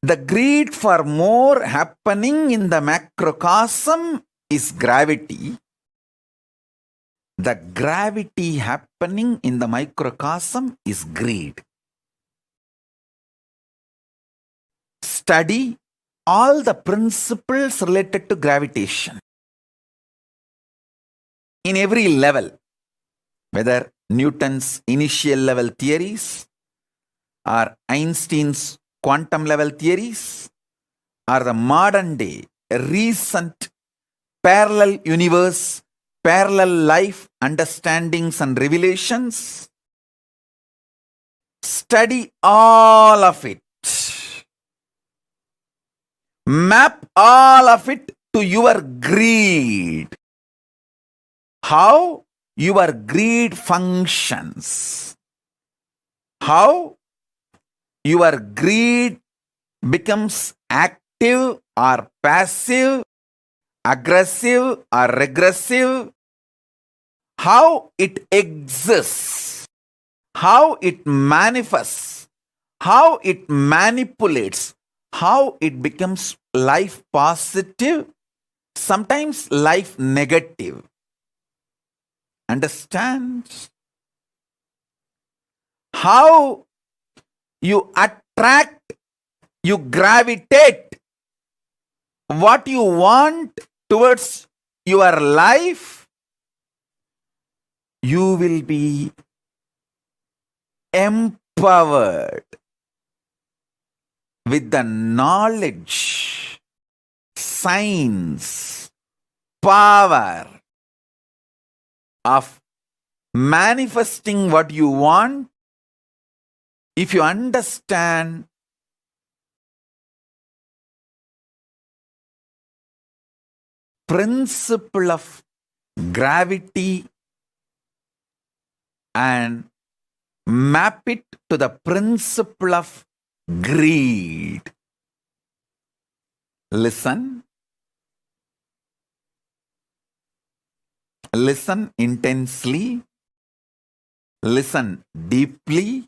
The greed for more happening in the macrocosm is gravity. The gravity happening in the microcosm is greed. Study all the principles related to gravitation in every level, whether Newton's initial level theories or Einstein's quantum level theories or the modern day recent parallel universe, parallel life understandings and revelations. Study all of it. Map all of it to your greed. How your greed functions. How your greed becomes active or passive, aggressive or regressive, how it exists, how it manifests, how it manipulates, how it becomes life positive, sometimes life negative. Understand? How you attract, you gravitate what you want towards your life, you will be empowered with the knowledge, science, power of manifesting what you want, if you understand principle of gravity and map it to the principle of greed. Listen. Listen intensely. Listen deeply.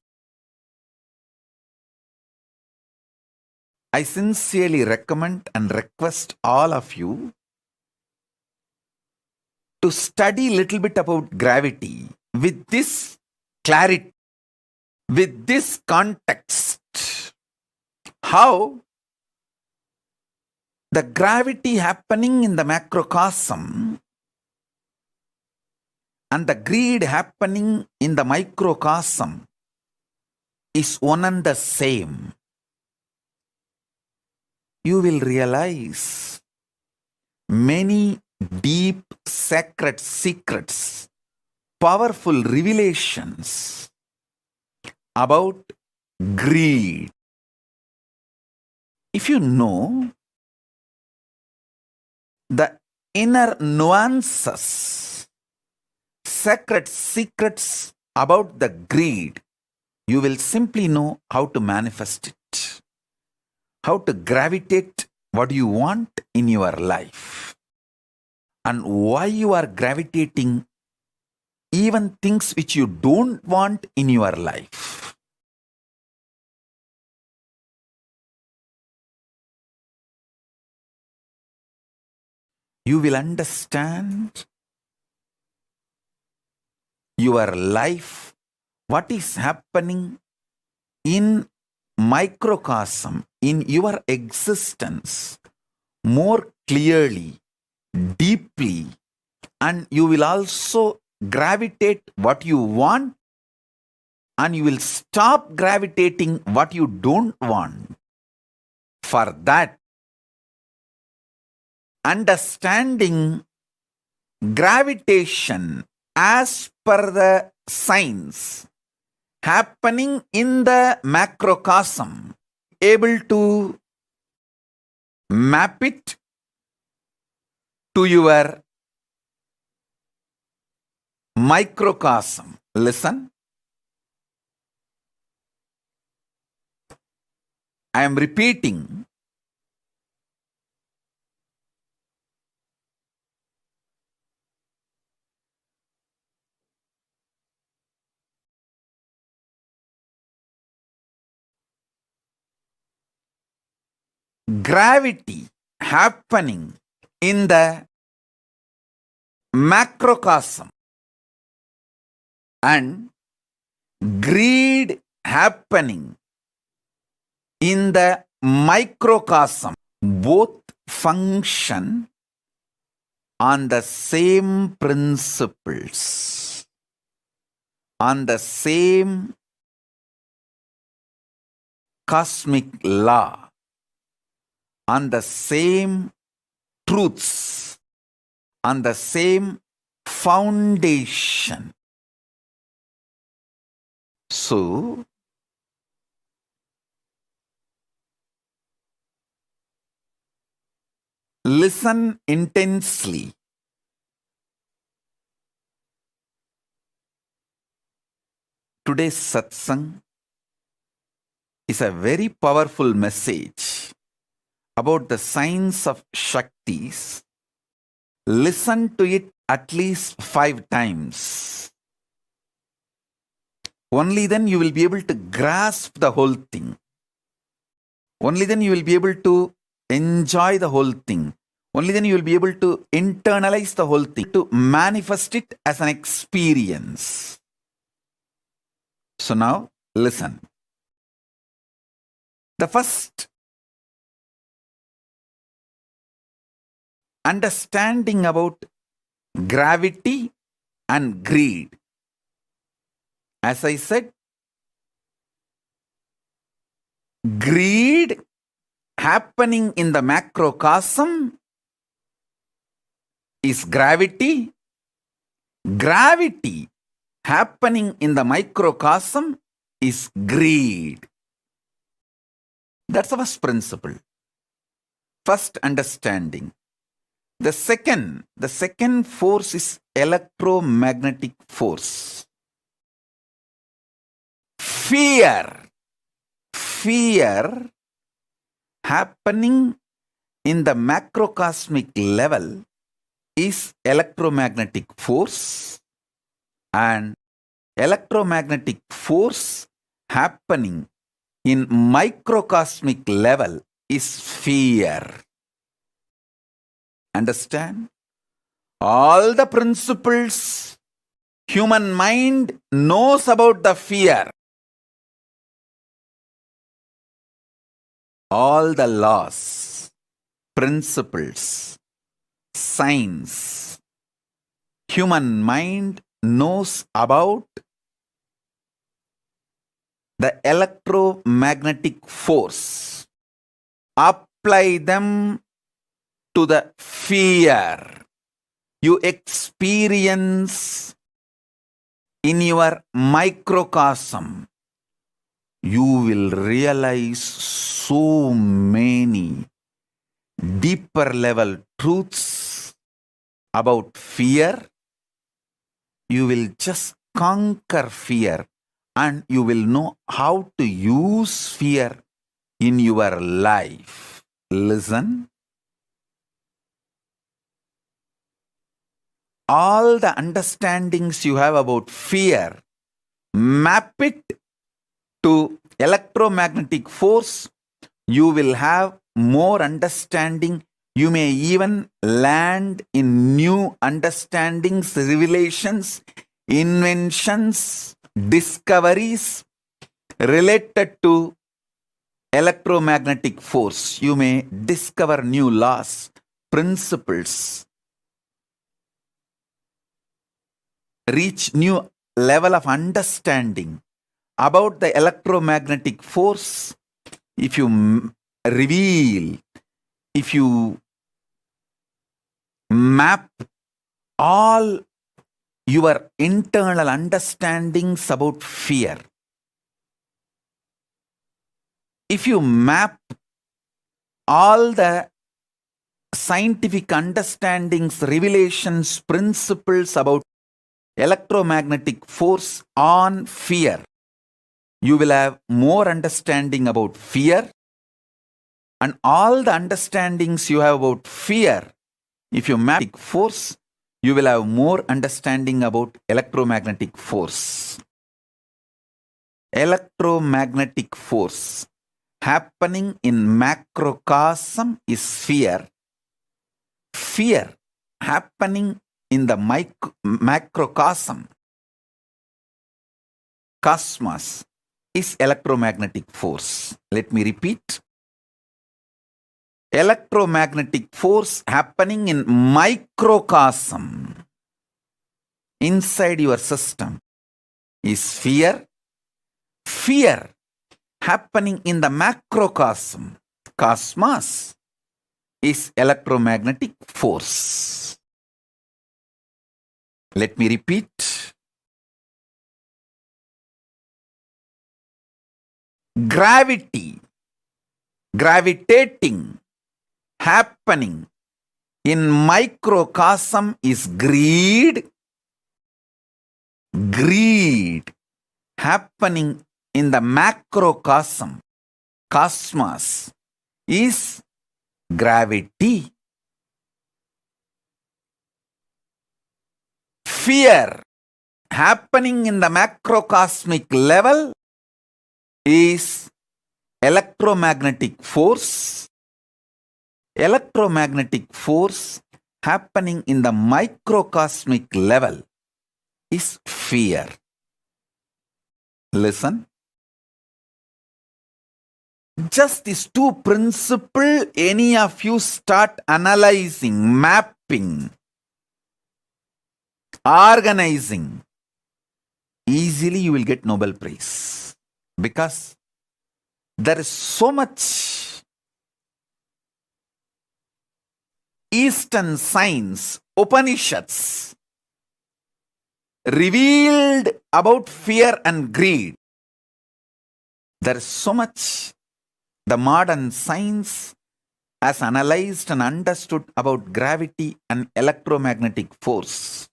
I sincerely recommend and request all of you to study a little bit about gravity with this clarity, with this context. How the gravity happening in the macrocosm and the greed happening in the microcosm is one and the same. You will realize many deep sacred secrets, powerful revelations about greed. If you know the inner nuances, sacred secrets about the greed, you will simply know how to manifest it, how to gravitate what you want in your life, and why you are gravitating even things which you don't want in your life. You will understand your life, what is happening in microcosm, in your existence, more clearly, deeply, and you will also gravitate what you want, and you will stop gravitating what you don't want. For that, understanding gravitation as per the science happening in the macrocosm, able to map it to your microcosm. Listen. I am repeating. Gravity happening in the macrocosm and greed happening in the microcosm, both function on the same principles, on the same cosmic law, on the same truths, on the same foundation. So, listen intensely. Today's satsang is a very powerful message about the science of Shaktis. Listen to it at least 5 times. Only then you will be able to grasp the whole thing. Only then you will be able to enjoy the whole thing. Only then you will be able to internalize the whole thing, to manifest it as an experience. So now, listen. The first understanding about gravity and greed. As I said, greed happening in the macrocosm is gravity. Gravity happening in the microcosm is greed. That's the first principle. First understanding. The second force is electromagnetic force. Fear happening in the macrocosmic level is electromagnetic force, and electromagnetic force happening in microcosmic level is fear. Understand? All the principles human mind knows about the fear. All the laws, principles, science, human mind knows about the electromagnetic force. Apply them to the fear you experience in your microcosm. You will realize so many deeper level truths about fear. You will just conquer fear, and you will know how to use fear in your life. Listen. All the understandings you have about fear, map it to electromagnetic force. You will have more understanding. You may even land in new understandings, revelations, inventions, discoveries related to electromagnetic force. You may discover new laws, principles, reach new level of understanding about the electromagnetic force. If you reveal, if you map all your internal understandings about fear, if you map all the scientific understandings, revelations, principles about electromagnetic force on fear, you will have more understanding about fear. And all the understandings you have about fear, if you map force, you will have more understanding about electromagnetic force. Electromagnetic force happening in macrocosm is fear. Fear happening in the macrocosm, cosmos, is electromagnetic force. Let me repeat. Electromagnetic force happening in microcosm, inside your system, is fear. Fear happening in the macrocosm, cosmos, is electromagnetic force. Let me repeat. Gravity, gravitating, happening in microcosm is greed. Greed happening in the macrocosm, cosmos, is gravity. Fear happening in the macrocosmic level is electromagnetic force. Electromagnetic force happening in the microcosmic level is fear. Listen. Just these two principles, any of you start analyzing, mapping, organizing, easily you will get Nobel Prize. Because there is so much Eastern science, Upanishads, revealed about fear and greed. There is so much the modern science has analyzed and understood about gravity and electromagnetic force.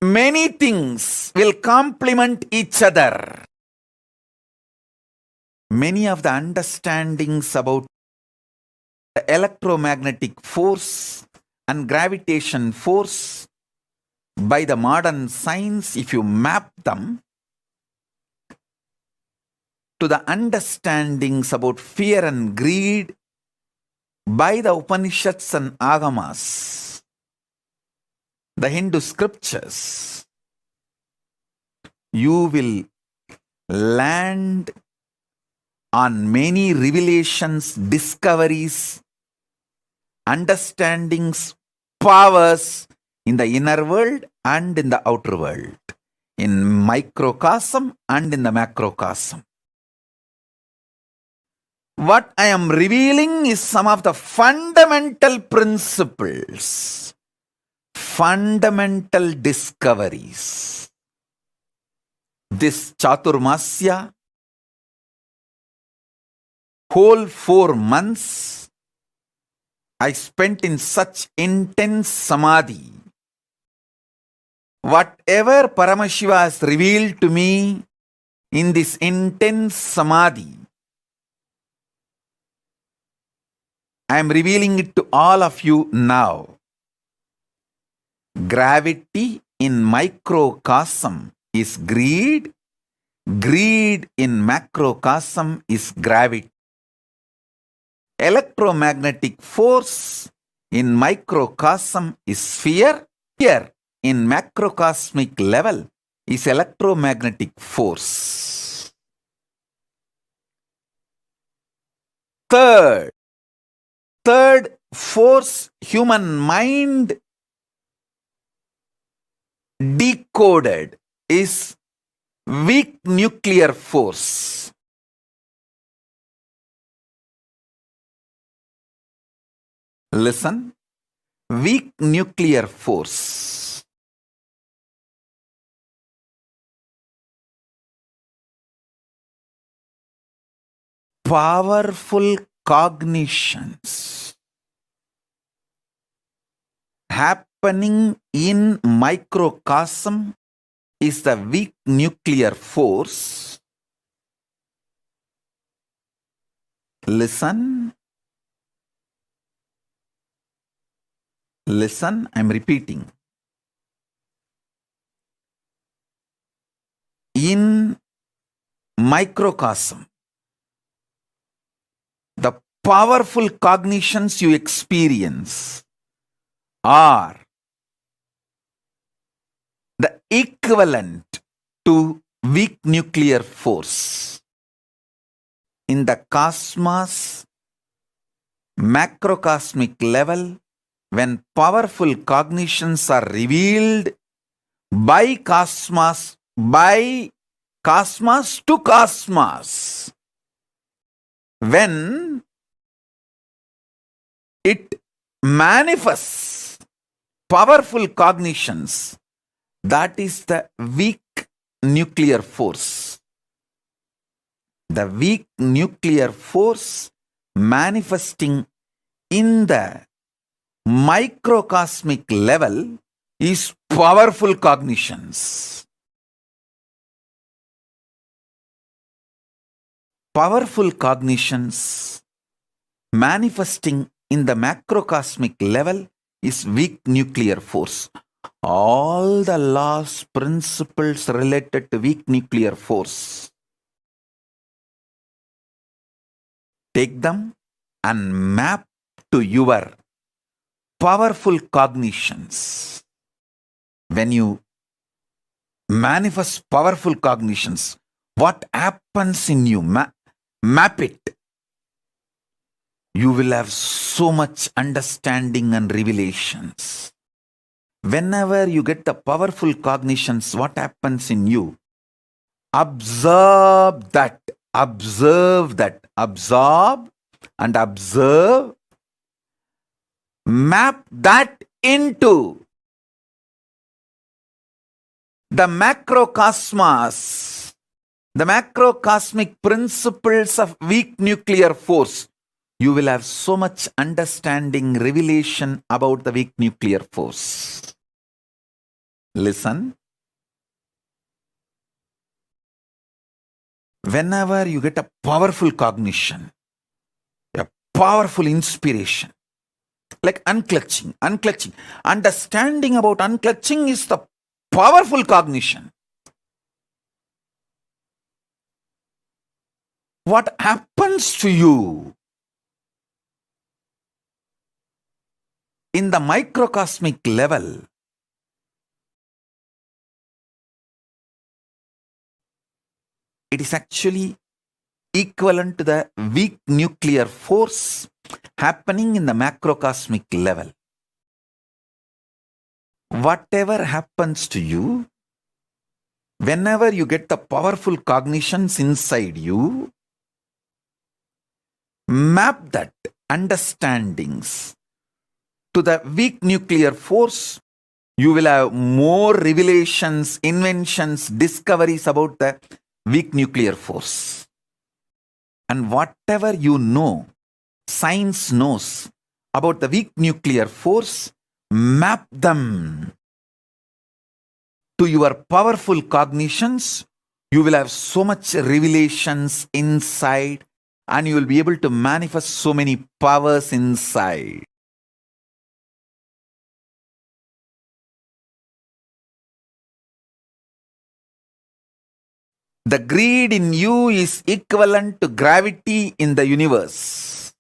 Many things will complement each other. Many of the understandings about the electromagnetic force and gravitation force by the modern science, if you map them to the understandings about fear and greed by the Upanishads and Agamas, the Hindu scriptures, you will land on many revelations, discoveries, understandings, powers in the inner world and in the outer world, in microcosm and in the macrocosm. What I am revealing is some of the fundamental principles, fundamental discoveries. This Chaturmasya, whole 4 months, I spent in such intense samadhi. Whatever Paramashiva has revealed to me in this intense samadhi, I am revealing it to all of you now. Gravity in microcosm is greed. Greed in macrocosm is gravity. Electromagnetic force in microcosm is fear. Fear in macrocosmic level is electromagnetic force. Third force human mind decoded is weak nuclear force. Listen, weak nuclear force. Powerful cognitions happening in microcosm is the weak nuclear force. Listen, I'm repeating. In microcosm, the powerful cognitions you experience are the equivalent to weak nuclear force. In the cosmos, macrocosmic level, when powerful cognitions are revealed by cosmos to cosmos, when it manifests powerful cognitions, that is the weak nuclear force. The weak nuclear force manifesting in the microcosmic level is powerful cognitions. Powerful cognitions manifesting in the macrocosmic level is weak nuclear force. All the laws, principles related to weak nuclear force, take them and map to your powerful cognitions. When you manifest powerful cognitions, what happens in you? Map it. You will have so much understanding and revelations. Whenever you get the powerful cognitions, what happens in you? Absorb that. Absorb and observe map that into the macrocosmos, the macrocosmic principles of weak nuclear force, you will have so much understanding, revelation about the weak nuclear force. Listen. Whenever you get a powerful cognition, a powerful inspiration, like unclutching, understanding about unclutching is the powerful cognition. What happens to you in the microcosmic level? It is actually equivalent to the weak nuclear force happening in the macrocosmic level. Whatever happens to you, whenever you get the powerful cognitions inside you, map that understandings to the weak nuclear force, you will have more revelations, inventions, discoveries about the weak nuclear force. And whatever you know, science knows about the weak nuclear force, map them to your powerful cognitions. You will have so much revelations inside, and you will be able to manifest so many powers inside. The greed in you is equivalent to gravity in the universe.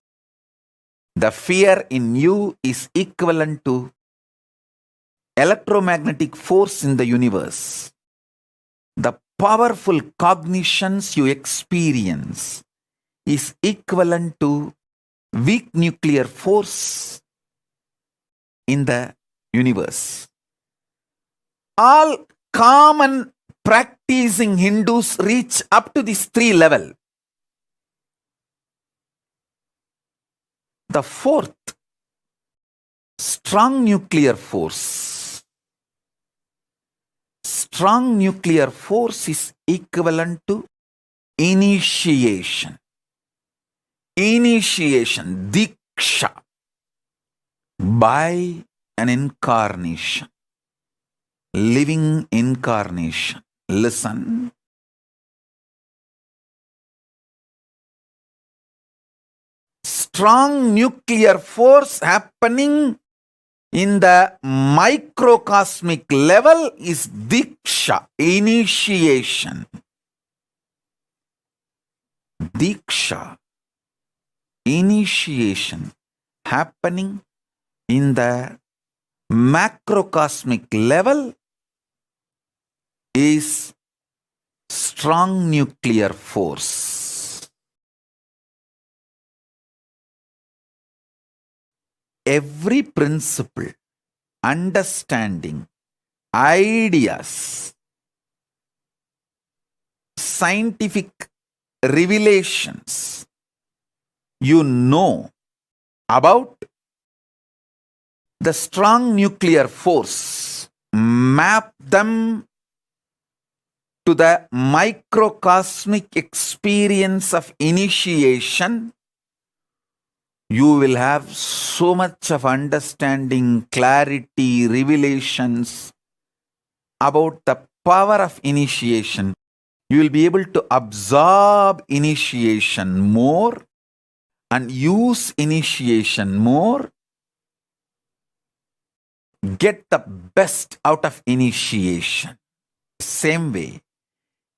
The fear in you is equivalent to electromagnetic force in the universe. The powerful cognitions you experience is equivalent to weak nuclear force in the universe. All common practicing Hindus reach up to this 3 level. The 4th, strong nuclear force. Strong nuclear force is equivalent to initiation. Initiation, diksha, by an incarnation, living incarnation. Listen. Strong nuclear force happening in the microcosmic level is diksha, initiation. Diksha, initiation happening in the macrocosmic level is strong nuclear force. Every principle, understanding, ideas, scientific revelations you know about the strong nuclear force, map them to the microcosmic experience of initiation. You will have so much of understanding, clarity, revelations about the power of initiation. You will be able to absorb initiation more and use initiation more. Get the best out of initiation. Same way,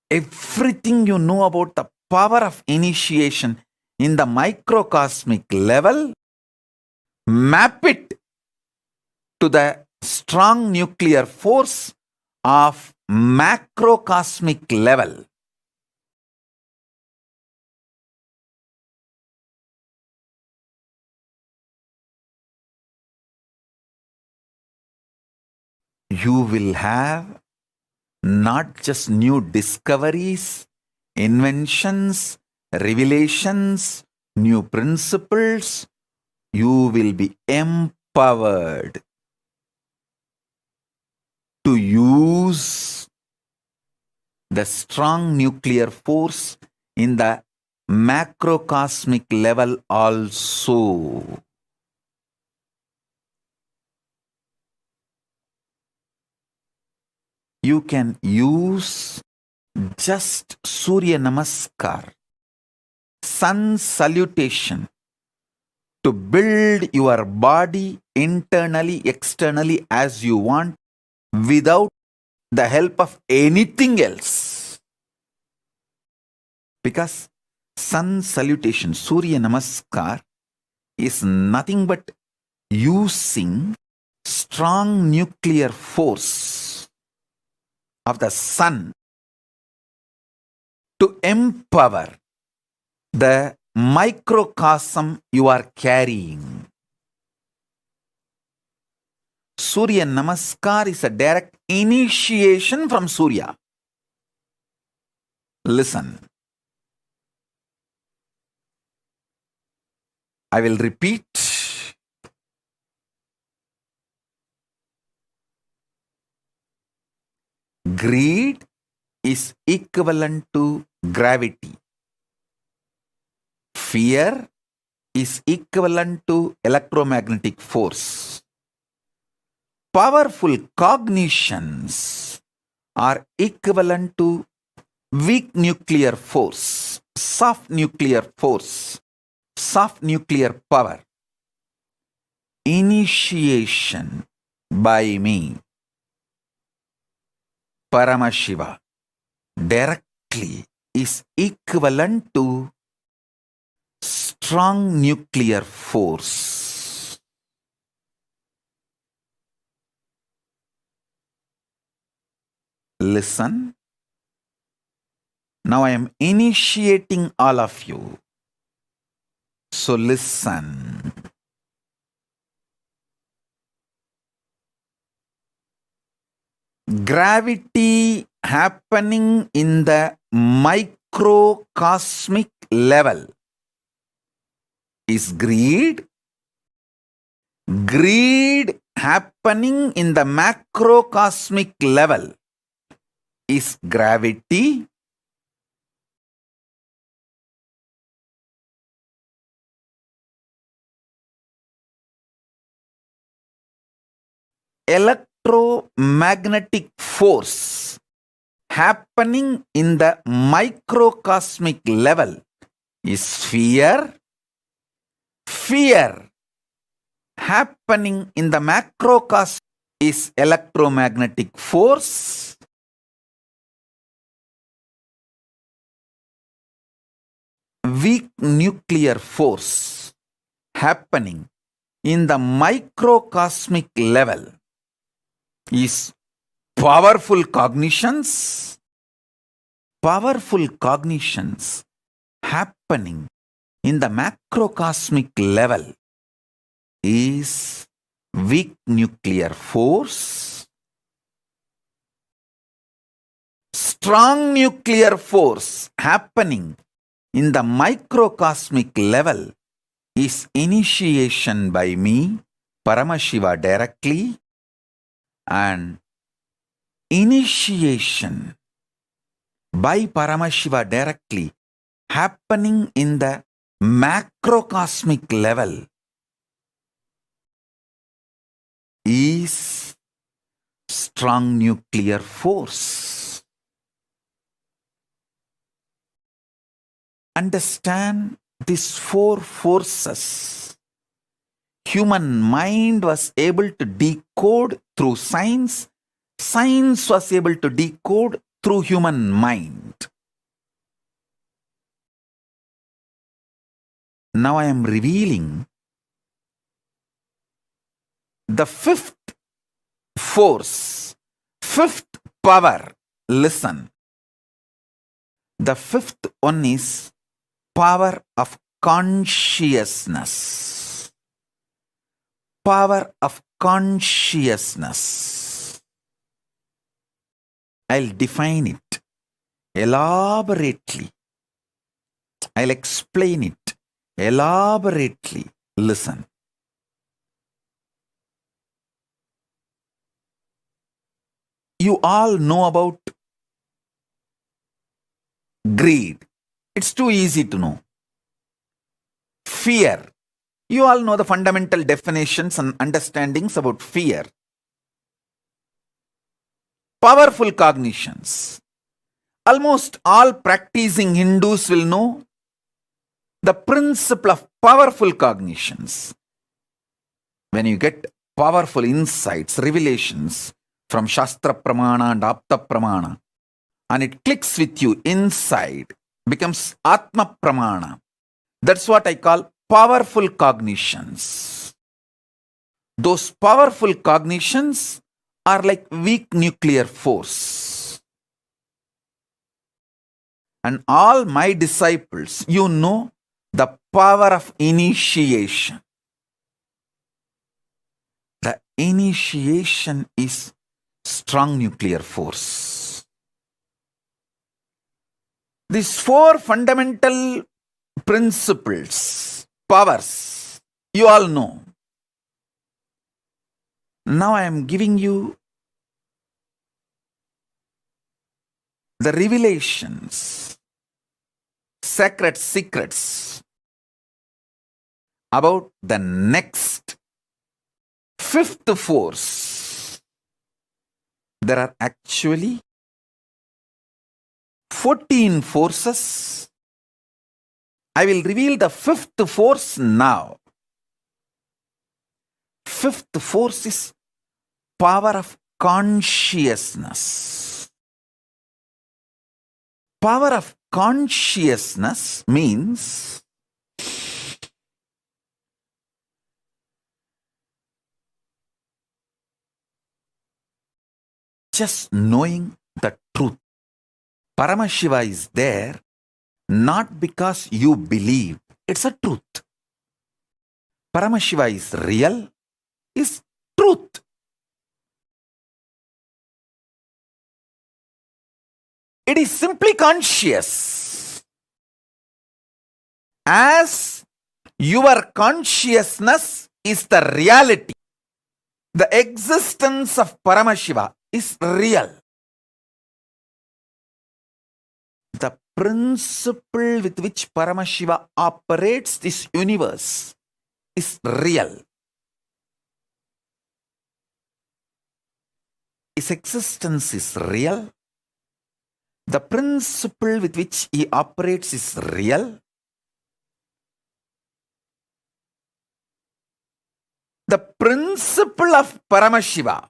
everything you know about the power of initiation in the microcosmic level, map it to the strong nuclear force of macrocosmic level. You will have not just new discoveries, inventions, revelations, new principles. You will be empowered empowered to use the strong nuclear force in the macrocosmic level also. You can use just Surya Namaskar, sun salutation, to build your body internally, externally as you want, without the help of anything else. Because sun salutation, Surya Namaskar, is nothing but using strong nuclear force of the sun to empower the microcosm you are carrying. Surya Namaskar is a direct initiation from Surya. Listen. I will repeat. Greed is equivalent to gravity. Fear is equivalent to electromagnetic force. Powerful cognitions are equivalent to weak nuclear force, soft nuclear force, soft nuclear power. Initiation by me, Paramashiva, directly is equivalent to strong nuclear force. Listen. Now I am initiating all of you. So listen. Gravity happening in the microcosmic level is greed. Greed happening in the macrocosmic level is gravity. Electromagnetic force happening in the microcosmic level is fear. Fear happening in the macrocosm is electromagnetic force. Weak nuclear force happening in the microcosmic level is powerful cognitions. Powerful cognitions happening in the macrocosmic level is weak nuclear force. Strong nuclear force happening in the microcosmic level is initiation by me, Paramashiva, directly, and initiation by Paramashiva directly happening in the macrocosmic level is strong nuclear force. Understand these four forces. Human mind was able to decode through science. Science was able to decode through human mind. Now I am revealing the fifth force, fifth power. Listen. The fifth one is power of consciousness. Power of consciousness. I'll define it elaborately. I'll explain it elaborately. Listen. you all know about greed. It's too easy to know. Fear. You all know the fundamental definitions and understandings about fear. Powerful cognitions. Almost all practicing Hindus will know the principle of powerful cognitions. When you get powerful insights, revelations from Shastra Pramana and Apta Pramana, and it clicks with you inside, becomes Atma Pramana. That's what I call powerful cognitions. Those powerful cognitions are like weak nuclear force. And all my disciples, you know the power of initiation. The initiation is strong nuclear force. These four fundamental principles, powers, you all know. Now I am giving you the revelations, sacred secrets about the next fifth force. There are actually 14 forces. I will reveal the fifth force now. Fifth force is power of consciousness. Power of consciousness means just knowing the truth. Paramashiva is there not because you believe. It's a truth. Paramashiva is real, is truth. It is simply conscious. As your consciousness is the reality, the existence of Paramashiva is real. The principle with which Paramashiva operates this universe is real. His existence is real. The principle with which he operates is real. The principle of Paramashiva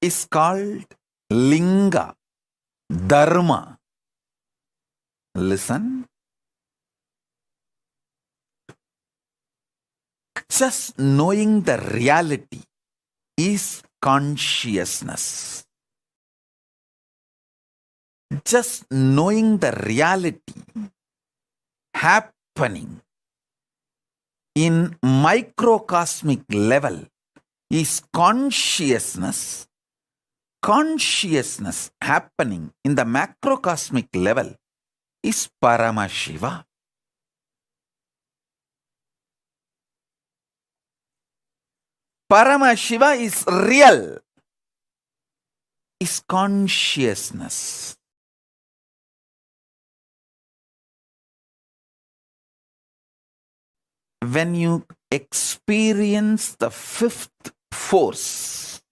is called Linga, Dharma. Listen. Just knowing the reality is consciousness. Just knowing the reality happening in microcosmic level is consciousness. Consciousness happening in the macrocosmic level is Paramashiva. Paramashiva is real, is consciousness. When you experience the fifth force,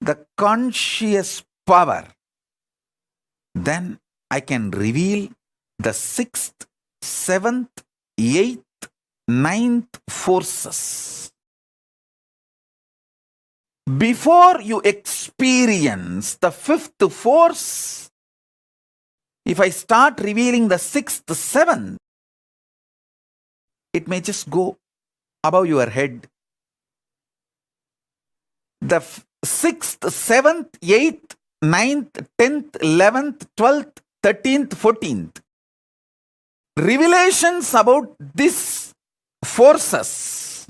the conscious power, then I can reveal the sixth, seventh, eighth, ninth forces. Before you experience the fifth force, if I start revealing the sixth, seventh, it may just go above your head. The sixth, seventh, eighth, ninth, 10th, 11th, 12th, 13th, 14th. Revelations about these forces,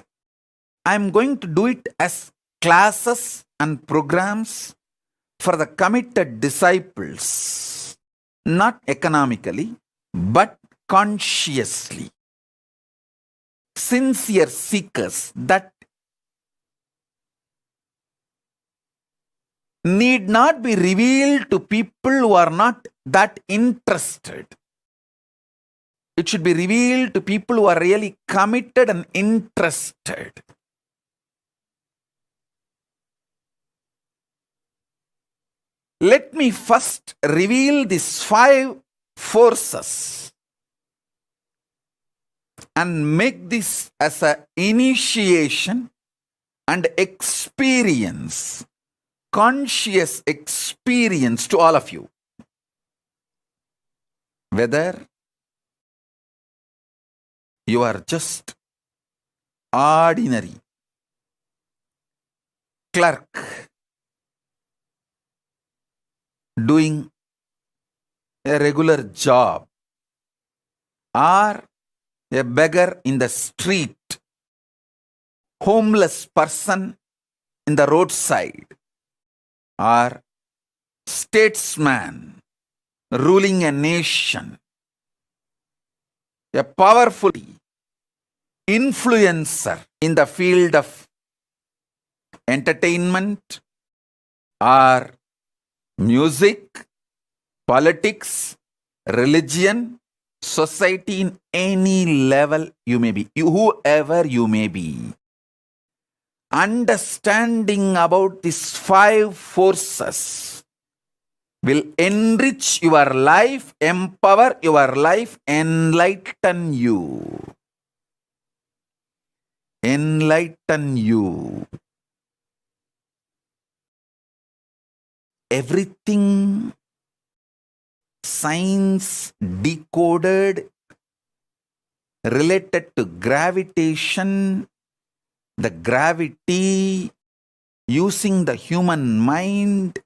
I am going to do it as classes and programs for the committed disciples, not economically, but consciously. Sincere seekers, that need not be revealed to people who are not that interested. It should be revealed to people who are really committed and interested. Let me first reveal these 5 forces and make this as an initiation and experience, conscious experience to all of you. Whether you are just ordinary clerk doing a regular job, or a beggar in the street, homeless person in the roadside, or statesman ruling a nation, a powerful influencer in the field of entertainment or music, politics, religion, society, in any level you may be, whoever you may be. Understanding about these 5 forces will enrich your life, empower your life, enlighten you. Enlighten you. Everything science decoded related to gravitation, the gravity, using the human mind,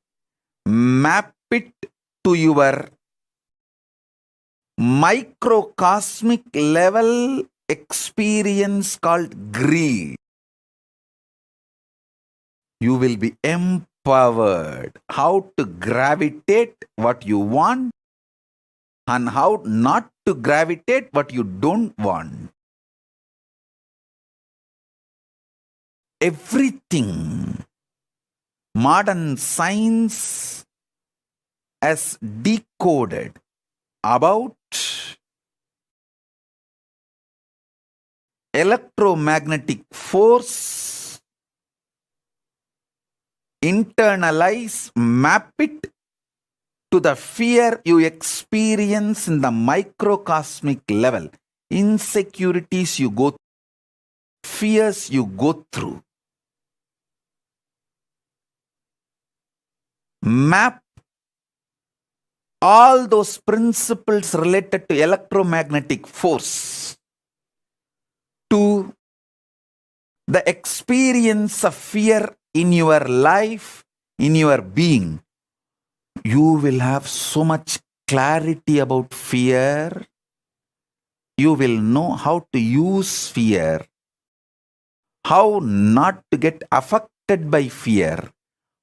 map it to your microcosmic level experience called greed. You will be empowered how to gravitate what you want and how not to gravitate what you don't want. Everything modern science has decoded about electromagnetic force, internalize, map it to the fear you experience in the microcosmic level, insecurities you go through, fears you go through. Map all those principles related to electromagnetic force to the experience of fear in your life, in your being. You will have so much clarity about fear. You will know how to use fear, how not to get affected by fear,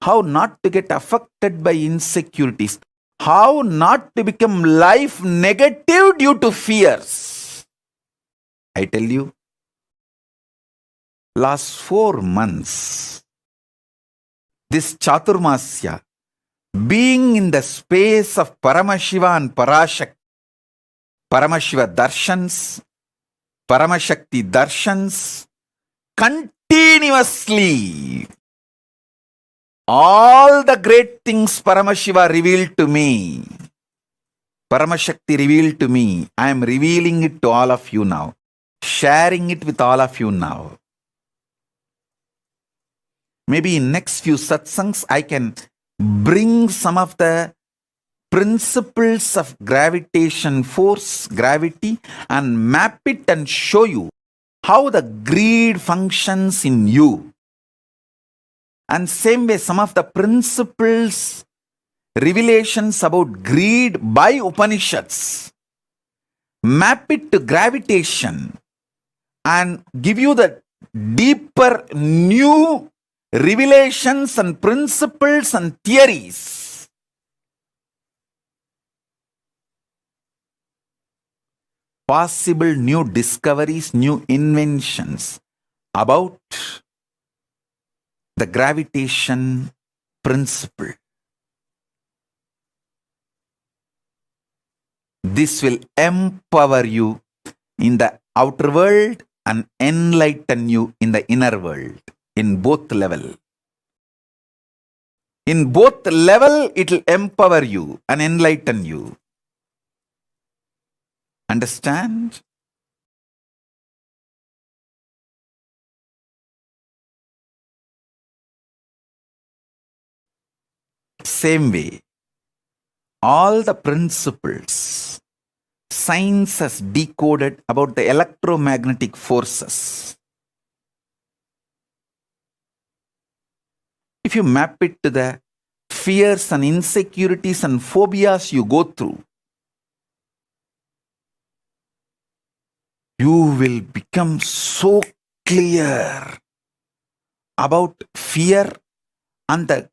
how not to get affected by insecurities, how not to become life negative due to fears. I tell you, last 4 months, this Chaturmasya, being in the space of Paramashiva and Parashakti, Paramashiva darshans, Paramashakti darshans, continuously, all the great things Paramashiva revealed to me, Paramashakti revealed to me, I am revealing it to all of you now, sharing it with all of you now. Maybe in next few satsangs, I can bring some of the principles of gravitation force, gravity, and map it and show you how the greed functions in you. And same way, some of the principles, revelations about greed by Upanishads, map it to gravitation and give you the deeper new revelations and principles and theories. Possible new discoveries, new inventions about the gravitation principle. This will empower you in the outer world and enlighten you in the inner world, in both level. In both level, it will empower you and enlighten you. Understand? Same way, all the principles science has decoded about the electromagnetic forces. If you map it to the fears and insecurities and phobias you go through, you will become so clear about fear and the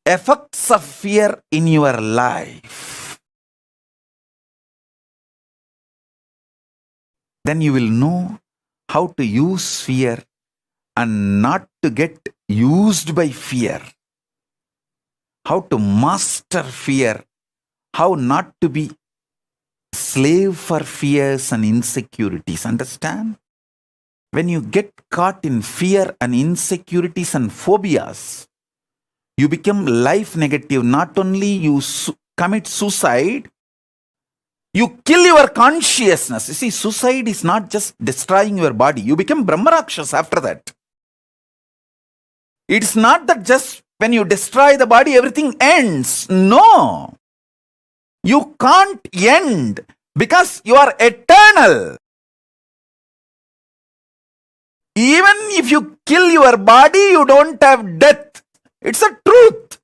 effects of fear in your life. Then you will know how to use fear and not to get used by fear. How to master fear. How not to be slave for fears and insecurities. Understand? When you get caught in fear and insecurities and phobias, you become life negative. Not only you commit suicide, you kill your consciousness. You see, suicide is not just destroying your body. You become Brahmarakshas after that. It's not that just when you destroy the body, everything ends. No. You can't end because you are eternal. Even if you kill your body, you don't have death. It's a truth.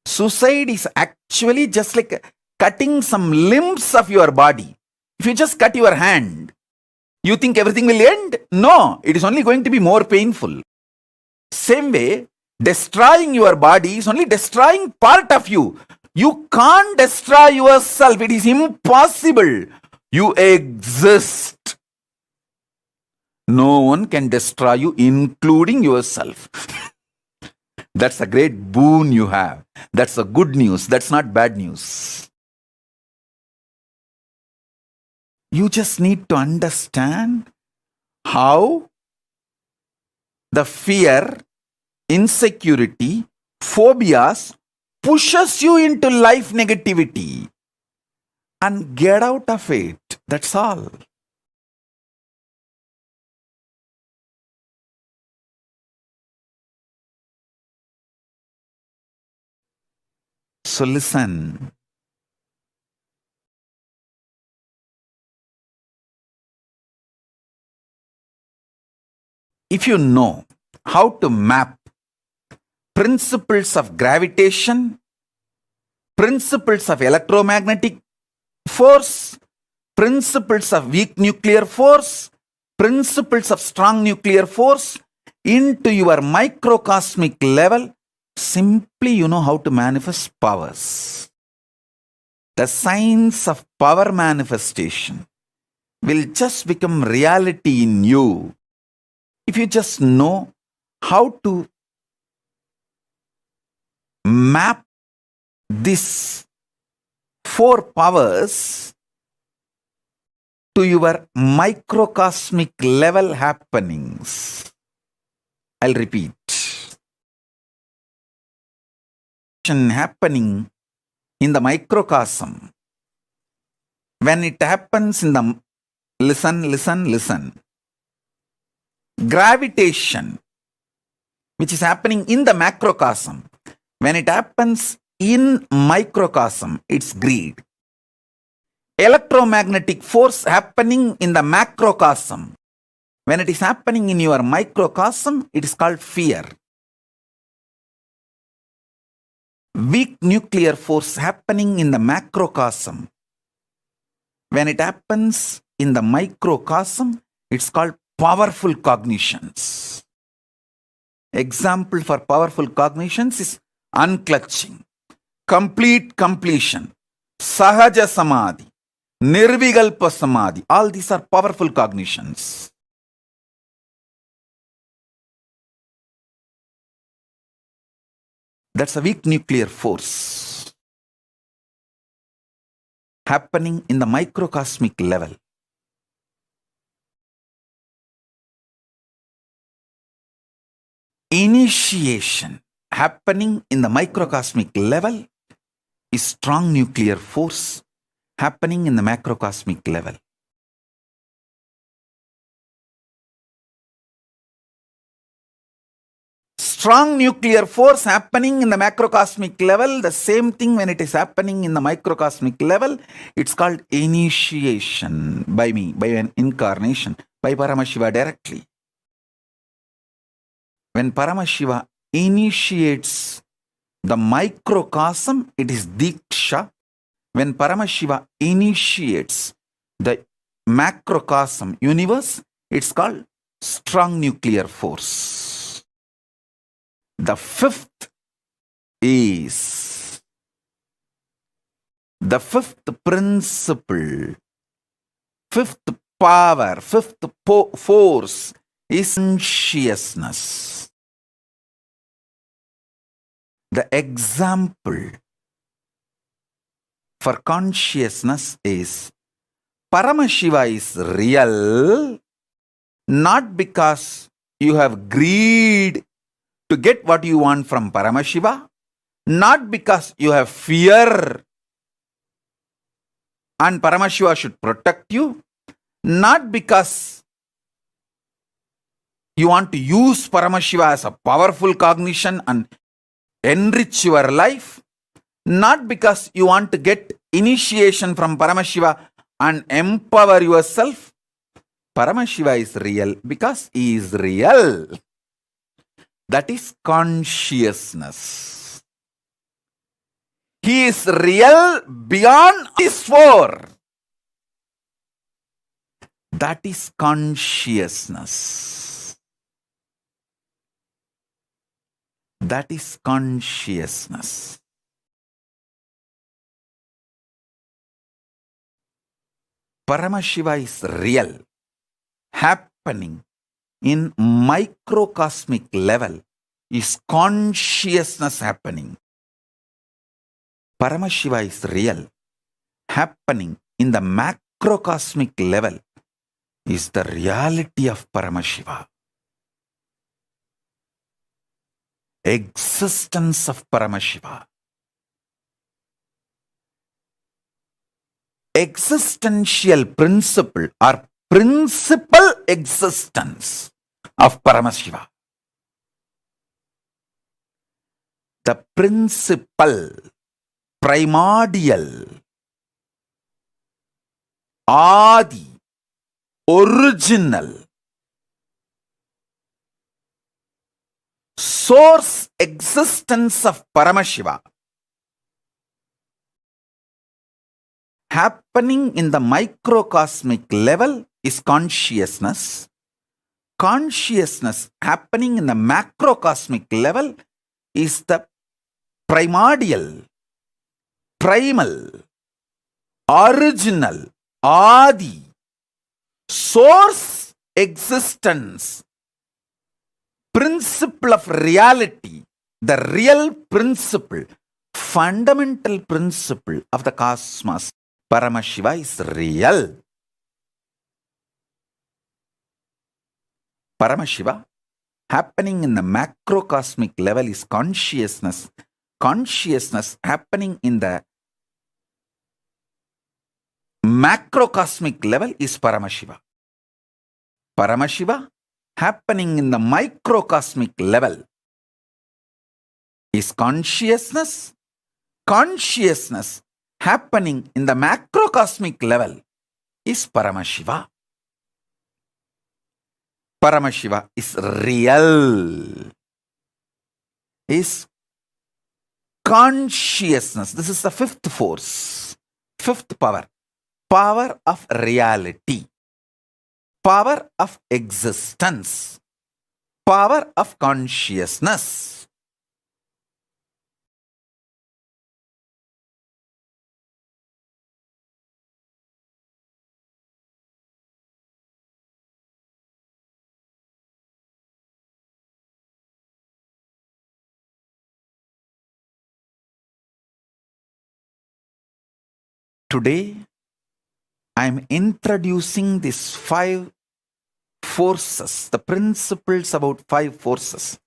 Suicide is actually just like cutting some limbs of your body. If you just cut your hand, you think everything will end? No, it is only going to be more painful. Same way, destroying your body is only destroying part of you. You can't destroy yourself. It is impossible. You exist. No one can destroy you, including yourself. That's a great boon you have. That's a good news. That's not bad news. You just need to understand how the fear, insecurity, phobias pushes you into life negativity. And get out of it. That's all. So listen. If you know how to map principles of gravitation, principles of electromagnetic force, principles of weak nuclear force, principles of strong nuclear force into your microcosmic level, simply you know how to manifest powers. The science of power manifestation will just become reality in you if you just know how to map these 4 powers to your microcosmic level happenings. I'll repeat. Happening in the microcosm. When it happens in the... Listen. Gravitation, which is happening in the macrocosm. When it happens in microcosm, it's greed. Electromagnetic force happening in the macrocosm. When it is happening in your microcosm, it is called fear. Weak nuclear force happening in the macrocosm. When it happens in the microcosm, it's called powerful cognitions. Example for powerful cognitions is unclutching, complete completion, sahaja samadhi, Nirvikalpa Samadhi. All these are powerful cognitions. That's a weak nuclear force happening in the microcosmic level. Initiation happening in the microcosmic level is strong nuclear force happening in the macrocosmic level. Strong nuclear force happening in the macrocosmic level, the same thing when it is happening in the microcosmic level, it's called initiation by me, by an incarnation, by Paramashiva directly. When Paramashiva initiates the microcosm, it is Diksha. When Paramashiva initiates the macrocosm universe, it's called strong nuclear force. The fifth principle, fifth power, fifth force is consciousness. The example for consciousness is Paramashiva is real, not because you have greed to get what you want from Paramashiva, not because you have fear and Paramashiva should protect you, not because you want to use Paramashiva as a powerful cognition and enrich your life, not because you want to get initiation from Paramashiva and empower yourself. Paramashiva is real because he is real. That is consciousness. He is real beyond these four. That is consciousness. That is consciousness. Paramashiva is real, happening in microcosmic level is consciousness happening. Paramashiva is real, happening in the macrocosmic level is the reality of Paramashiva. Existence of Paramashiva. Existential principle or principal existence of Paramashiva. The principal, primordial, Adi, original, source existence of Paramashiva happening in the microcosmic level is consciousness. Consciousness happening in the macrocosmic level is the primordial, primal, original, Adi, source existence, principle of reality, the real principle, fundamental principle of the cosmos. Paramashiva is real. Paramashiva happening in the macrocosmic level is consciousness. Consciousness happening in the macrocosmic level is Paramashiva. Paramashiva happening in the microcosmic level is consciousness. Consciousness happening in the macrocosmic level is Paramashiva. Paramashiva is real. Is consciousness. This is the fifth force, fifth power. Power of reality. Power of existence. Power of consciousness. Today, I am introducing these 5 forces, the principles about 5 forces,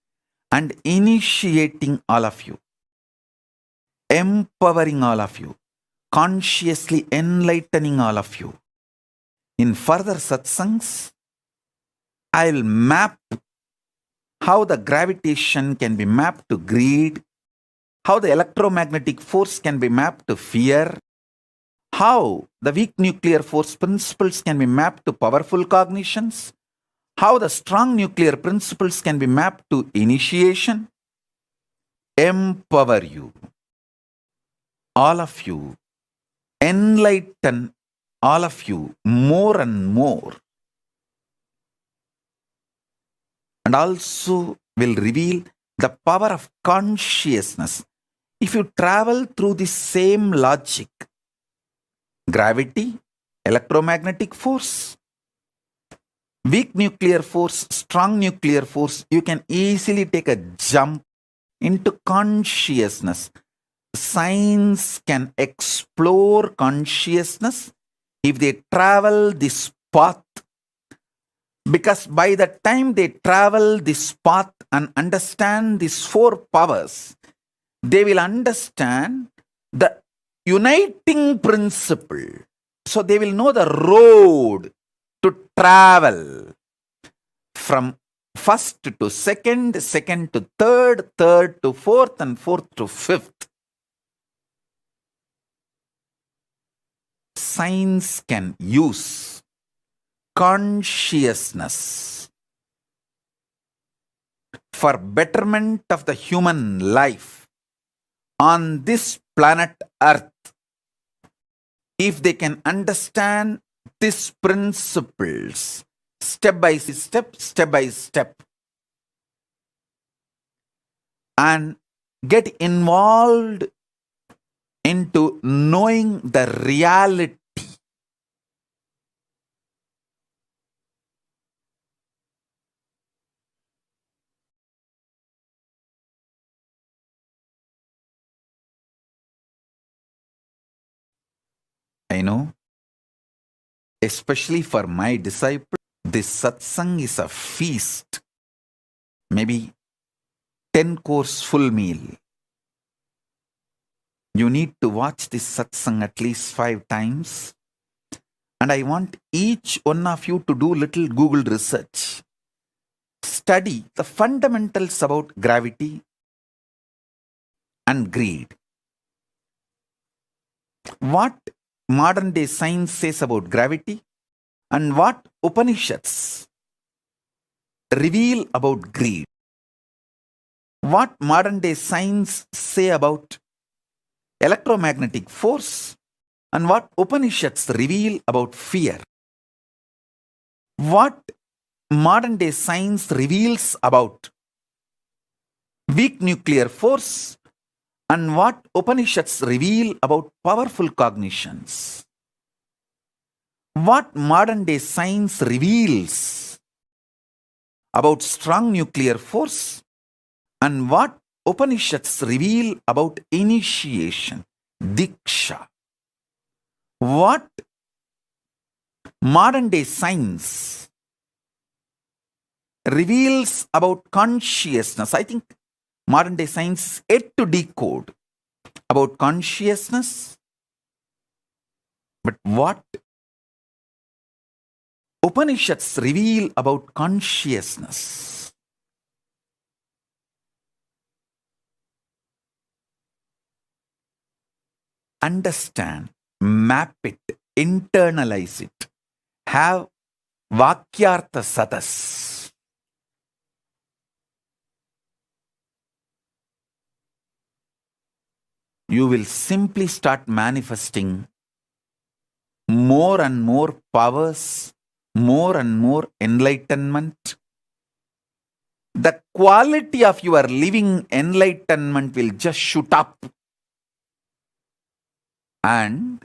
and initiating all of you, empowering all of you, consciously enlightening all of you. In further satsangs, I'll map how the gravitation can be mapped to greed, how the electromagnetic force can be mapped to fear, how the weak nuclear force principles can be mapped to powerful cognitions, how the strong nuclear principles can be mapped to initiation, empower you, all of you, enlighten all of you more and more, and also will reveal the power of consciousness. If you travel through the same logic, gravity, electromagnetic force, weak nuclear force, strong nuclear force, you can easily take a jump into consciousness. Science can explore consciousness if they travel this path, because by the time they travel this path and understand these 4 powers, they will understand the uniting principle. So they will know the road to travel from first to second, second to third, third to fourth, and fourth to fifth. Science can use consciousness for betterment of the human life on this planet Earth. If they can understand these principles step by step, and get involved into knowing the reality. I know, especially for my disciple, this satsang is a feast, maybe 10-course full meal. You need to watch this satsang at least 5 times. And I want each one of you to do little Google research. Study the fundamentals about gravity and greed. What modern day science says about gravity and what Upanishads reveal about greed. What modern day science say about electromagnetic force and what Upanishads reveal about fear. What modern day science reveals about weak nuclear force and what Upanishads reveal about powerful cognitions. What modern day science reveals about strong nuclear force and what Upanishads reveal about initiation, diksha. What modern day science reveals about consciousness. I think modern day science is yet to decode about consciousness. But what Upanishads reveal about consciousness. Understand, map it, internalize it, have Vakyartha Sadas. You will simply start manifesting more and more powers, more and more enlightenment. The quality of your living enlightenment will just shoot up. And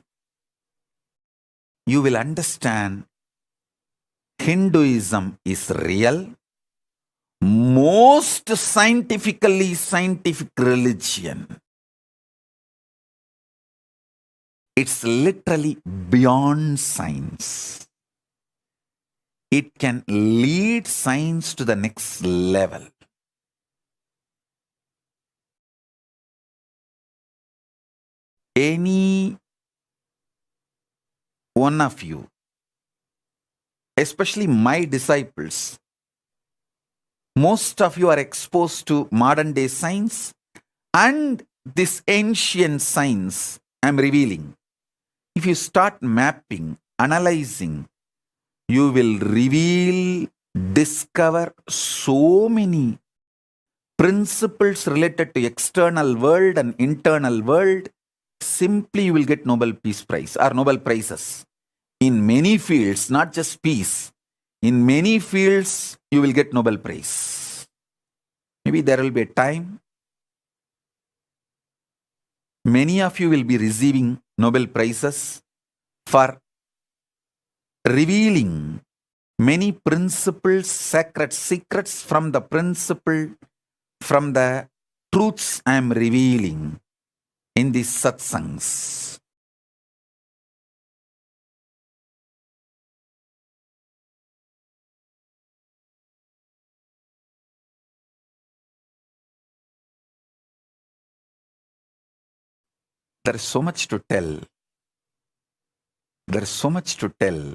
you will understand Hinduism is real, most scientific religion. It's literally beyond science. It can lead science to the next level. Any one of you, especially my disciples, most of you are exposed to modern day science and this ancient science I'm revealing. If you start mapping, analyzing, you will discover so many principles related to external world and internal world. Simply you will get Nobel Peace Prize or Nobel Prizes. In many fields, not just peace. In many fields, you will get Nobel Prize. Maybe there will be a time many of you will be receiving Nobel Prizes for revealing many principles, sacred secrets from the principle, from the truths I am revealing in these satsangs. There is so much to tell. There is so much to tell.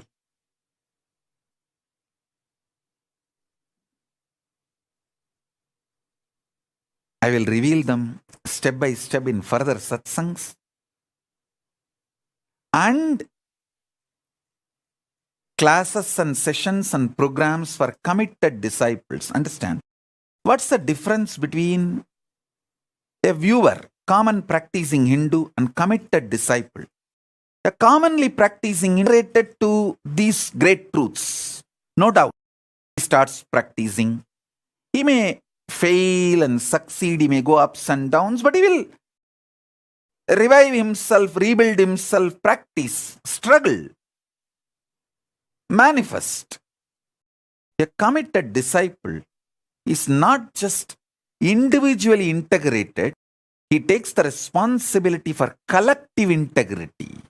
I will reveal them step by step in further satsangs. And classes and sessions and programs for committed disciples. Understand? What's the difference between a viewer, common practicing Hindu, and committed disciple? A commonly practicing related to these great truths. No doubt. He starts practicing. He may fail and succeed. He may go ups and downs, but he will revive himself, rebuild himself, practice, struggle, manifest. A committed disciple is not just individually integrated, he takes the responsibility for collective integrity.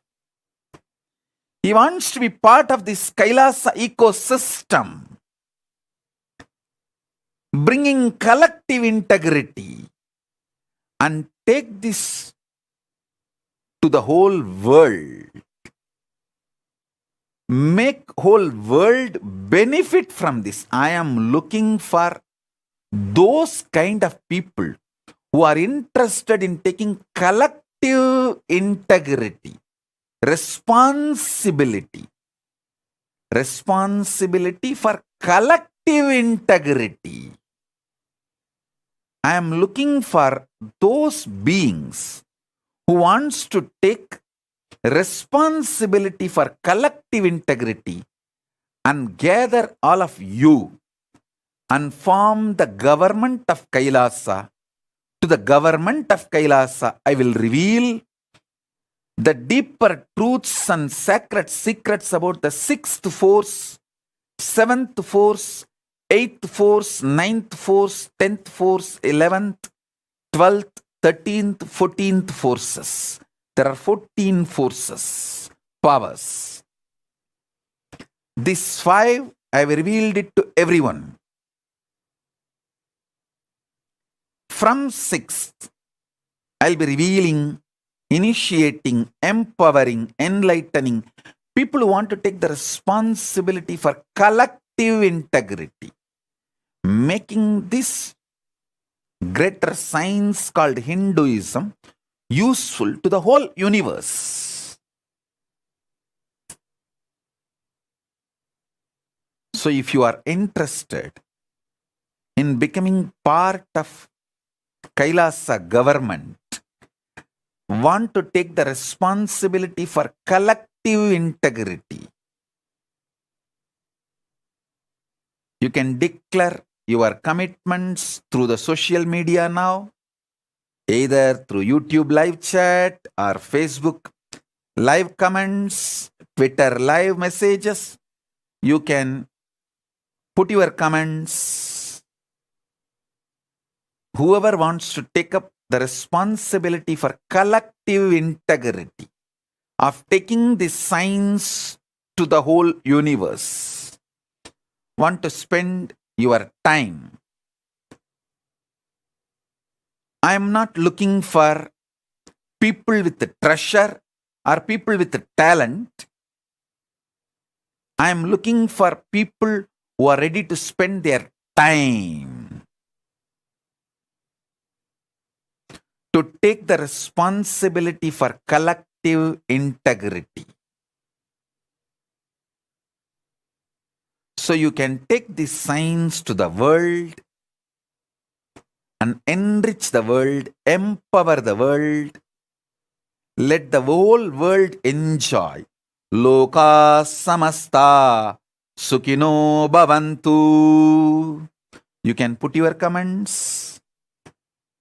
He wants to be part of this Kailasa ecosystem, bringing collective integrity and take this to the whole world. Make whole world benefit from this. I am looking for those kind of people who are interested in taking collective integrity, responsibility for collective integrity. I am looking for those beings who wants to take responsibility for collective integrity and gather all of you and form the government of Kailasa. To the government of Kailasa, I will reveal the deeper truths and sacred secrets about the sixth force, seventh force, eighth force, ninth force, 10th force, 11th, 12th, 13th, 14th forces. There are 14 forces, powers. These 5, I have revealed it to everyone. From 6th, I'll be revealing, initiating, empowering, enlightening people who want to take the responsibility for collective integrity, making this greater science called Hinduism useful to the whole universe. So if you are interested in becoming part of Kailasa government, want to take the responsibility for collective integrity, you can declare your commitments through the social media now, either through YouTube live chat or Facebook live comments, Twitter live messages. You can put your comments. Whoever wants to take up the responsibility for collective integrity, of taking this science to the whole universe. Want to spend your time. I am not looking for people with the treasure or people with the talent. I am looking for people who are ready to spend their time to take the responsibility for collective integrity. So you can take this science to the world and enrich the world, empower the world. Let the whole world enjoy. Loka samasta sukhino bhavantu. You can put your comments,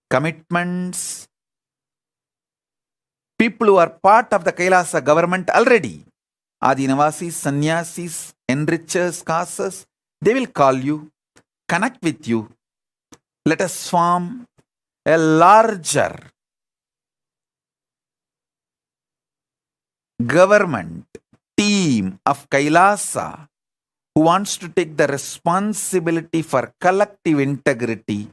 commitments. People who are part of the Kailasa government already, Adinavasis, Sannyasis, enrichers, causes, they will call you, connect with you. Let us form a larger government team of Kailasa who wants to take the responsibility for collective integrity.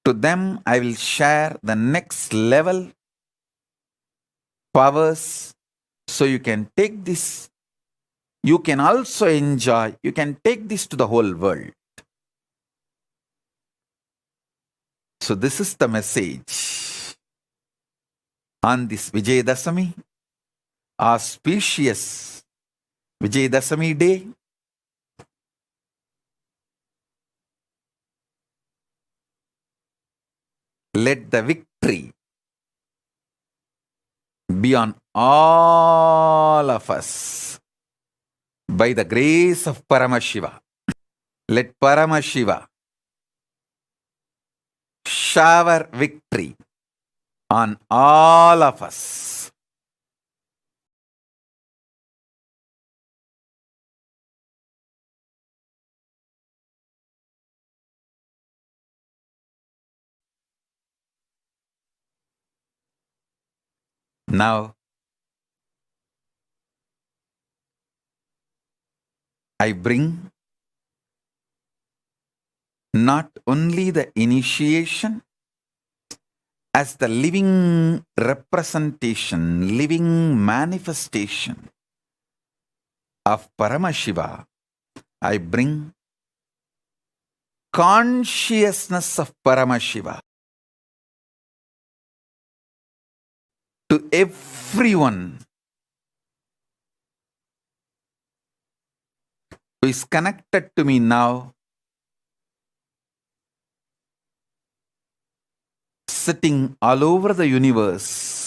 To them, I will share the next level powers, so you can take this. You can also enjoy, you can take this to the whole world. So this is the message on this Vijayadasami, auspicious Vijayadasami day. Let the victory be on all of us by the grace of Paramashiva. Let Paramashiva shower victory on all of us. Now, I bring not only the initiation as the living representation, living manifestation of Paramashiva, I bring consciousness of Paramashiva to everyone who is connected to me now, sitting all over the universe.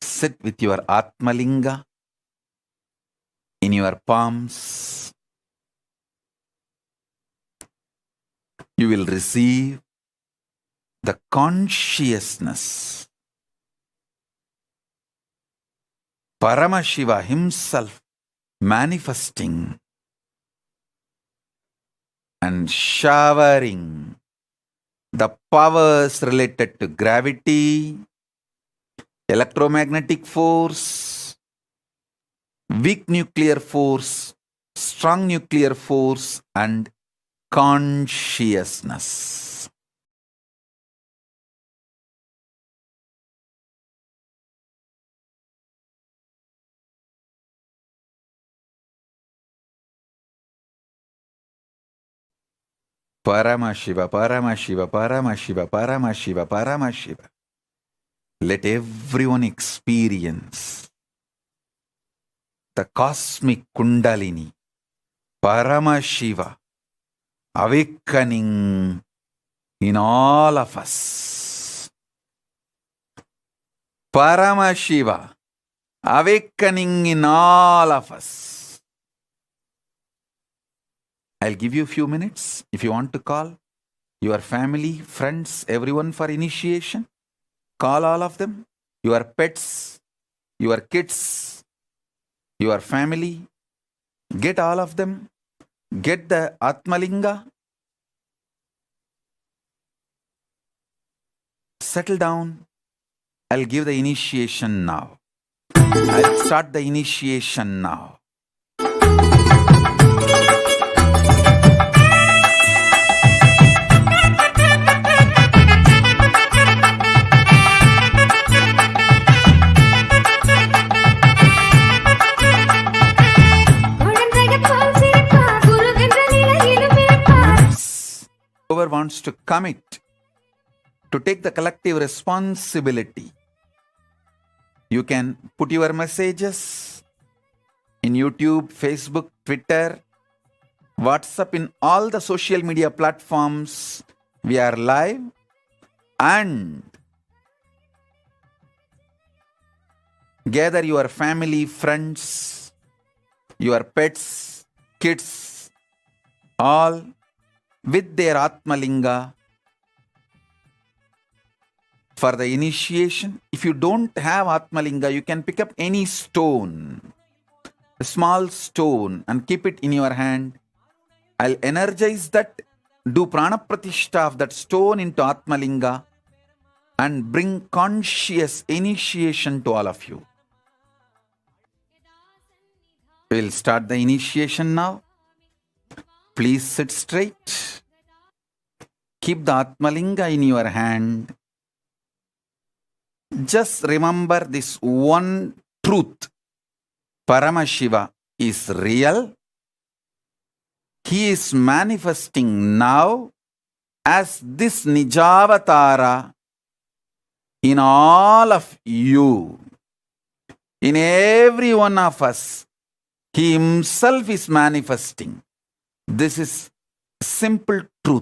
Sit with your Atmalinga in your palms. You will receive the consciousness. Paramashiva himself manifesting and showering the powers related to gravity, electromagnetic force, weak nuclear force, strong nuclear force, and consciousness. Paramashiva, Paramashiva, Paramashiva, Paramashiva, Paramashiva. Let everyone experience the cosmic Kundalini, Paramashiva, awakening in all of us. Paramashiva, awakening in all of us. I'll give you a few minutes if you want to call. your family, friends, everyone for initiation. Call all of them, your pets, your kids, your family. Get all of them. Get the Atmalinga. Settle down. I'll give the initiation now. I'll start the initiation now. Whoever wants to commit to take the collective responsibility, you can put your messages in YouTube, Facebook, Twitter, WhatsApp, in all the social media platforms. We are live, and gather your family, friends, your pets, kids, all with their Atmalinga for the initiation. If you don't have Atmalinga, you can pick up any stone, a small stone, and keep it in your hand. I'll energize that, do prana pratishta of that stone into Atmalinga, and bring conscious initiation to all of you. We'll start the initiation now. Please sit straight. Keep the Atmalinga in your hand. Just remember this one truth. Paramashiva is real. He is manifesting now as this Nijavatara in all of you. In every one of us, He Himself is manifesting. This is simple truth.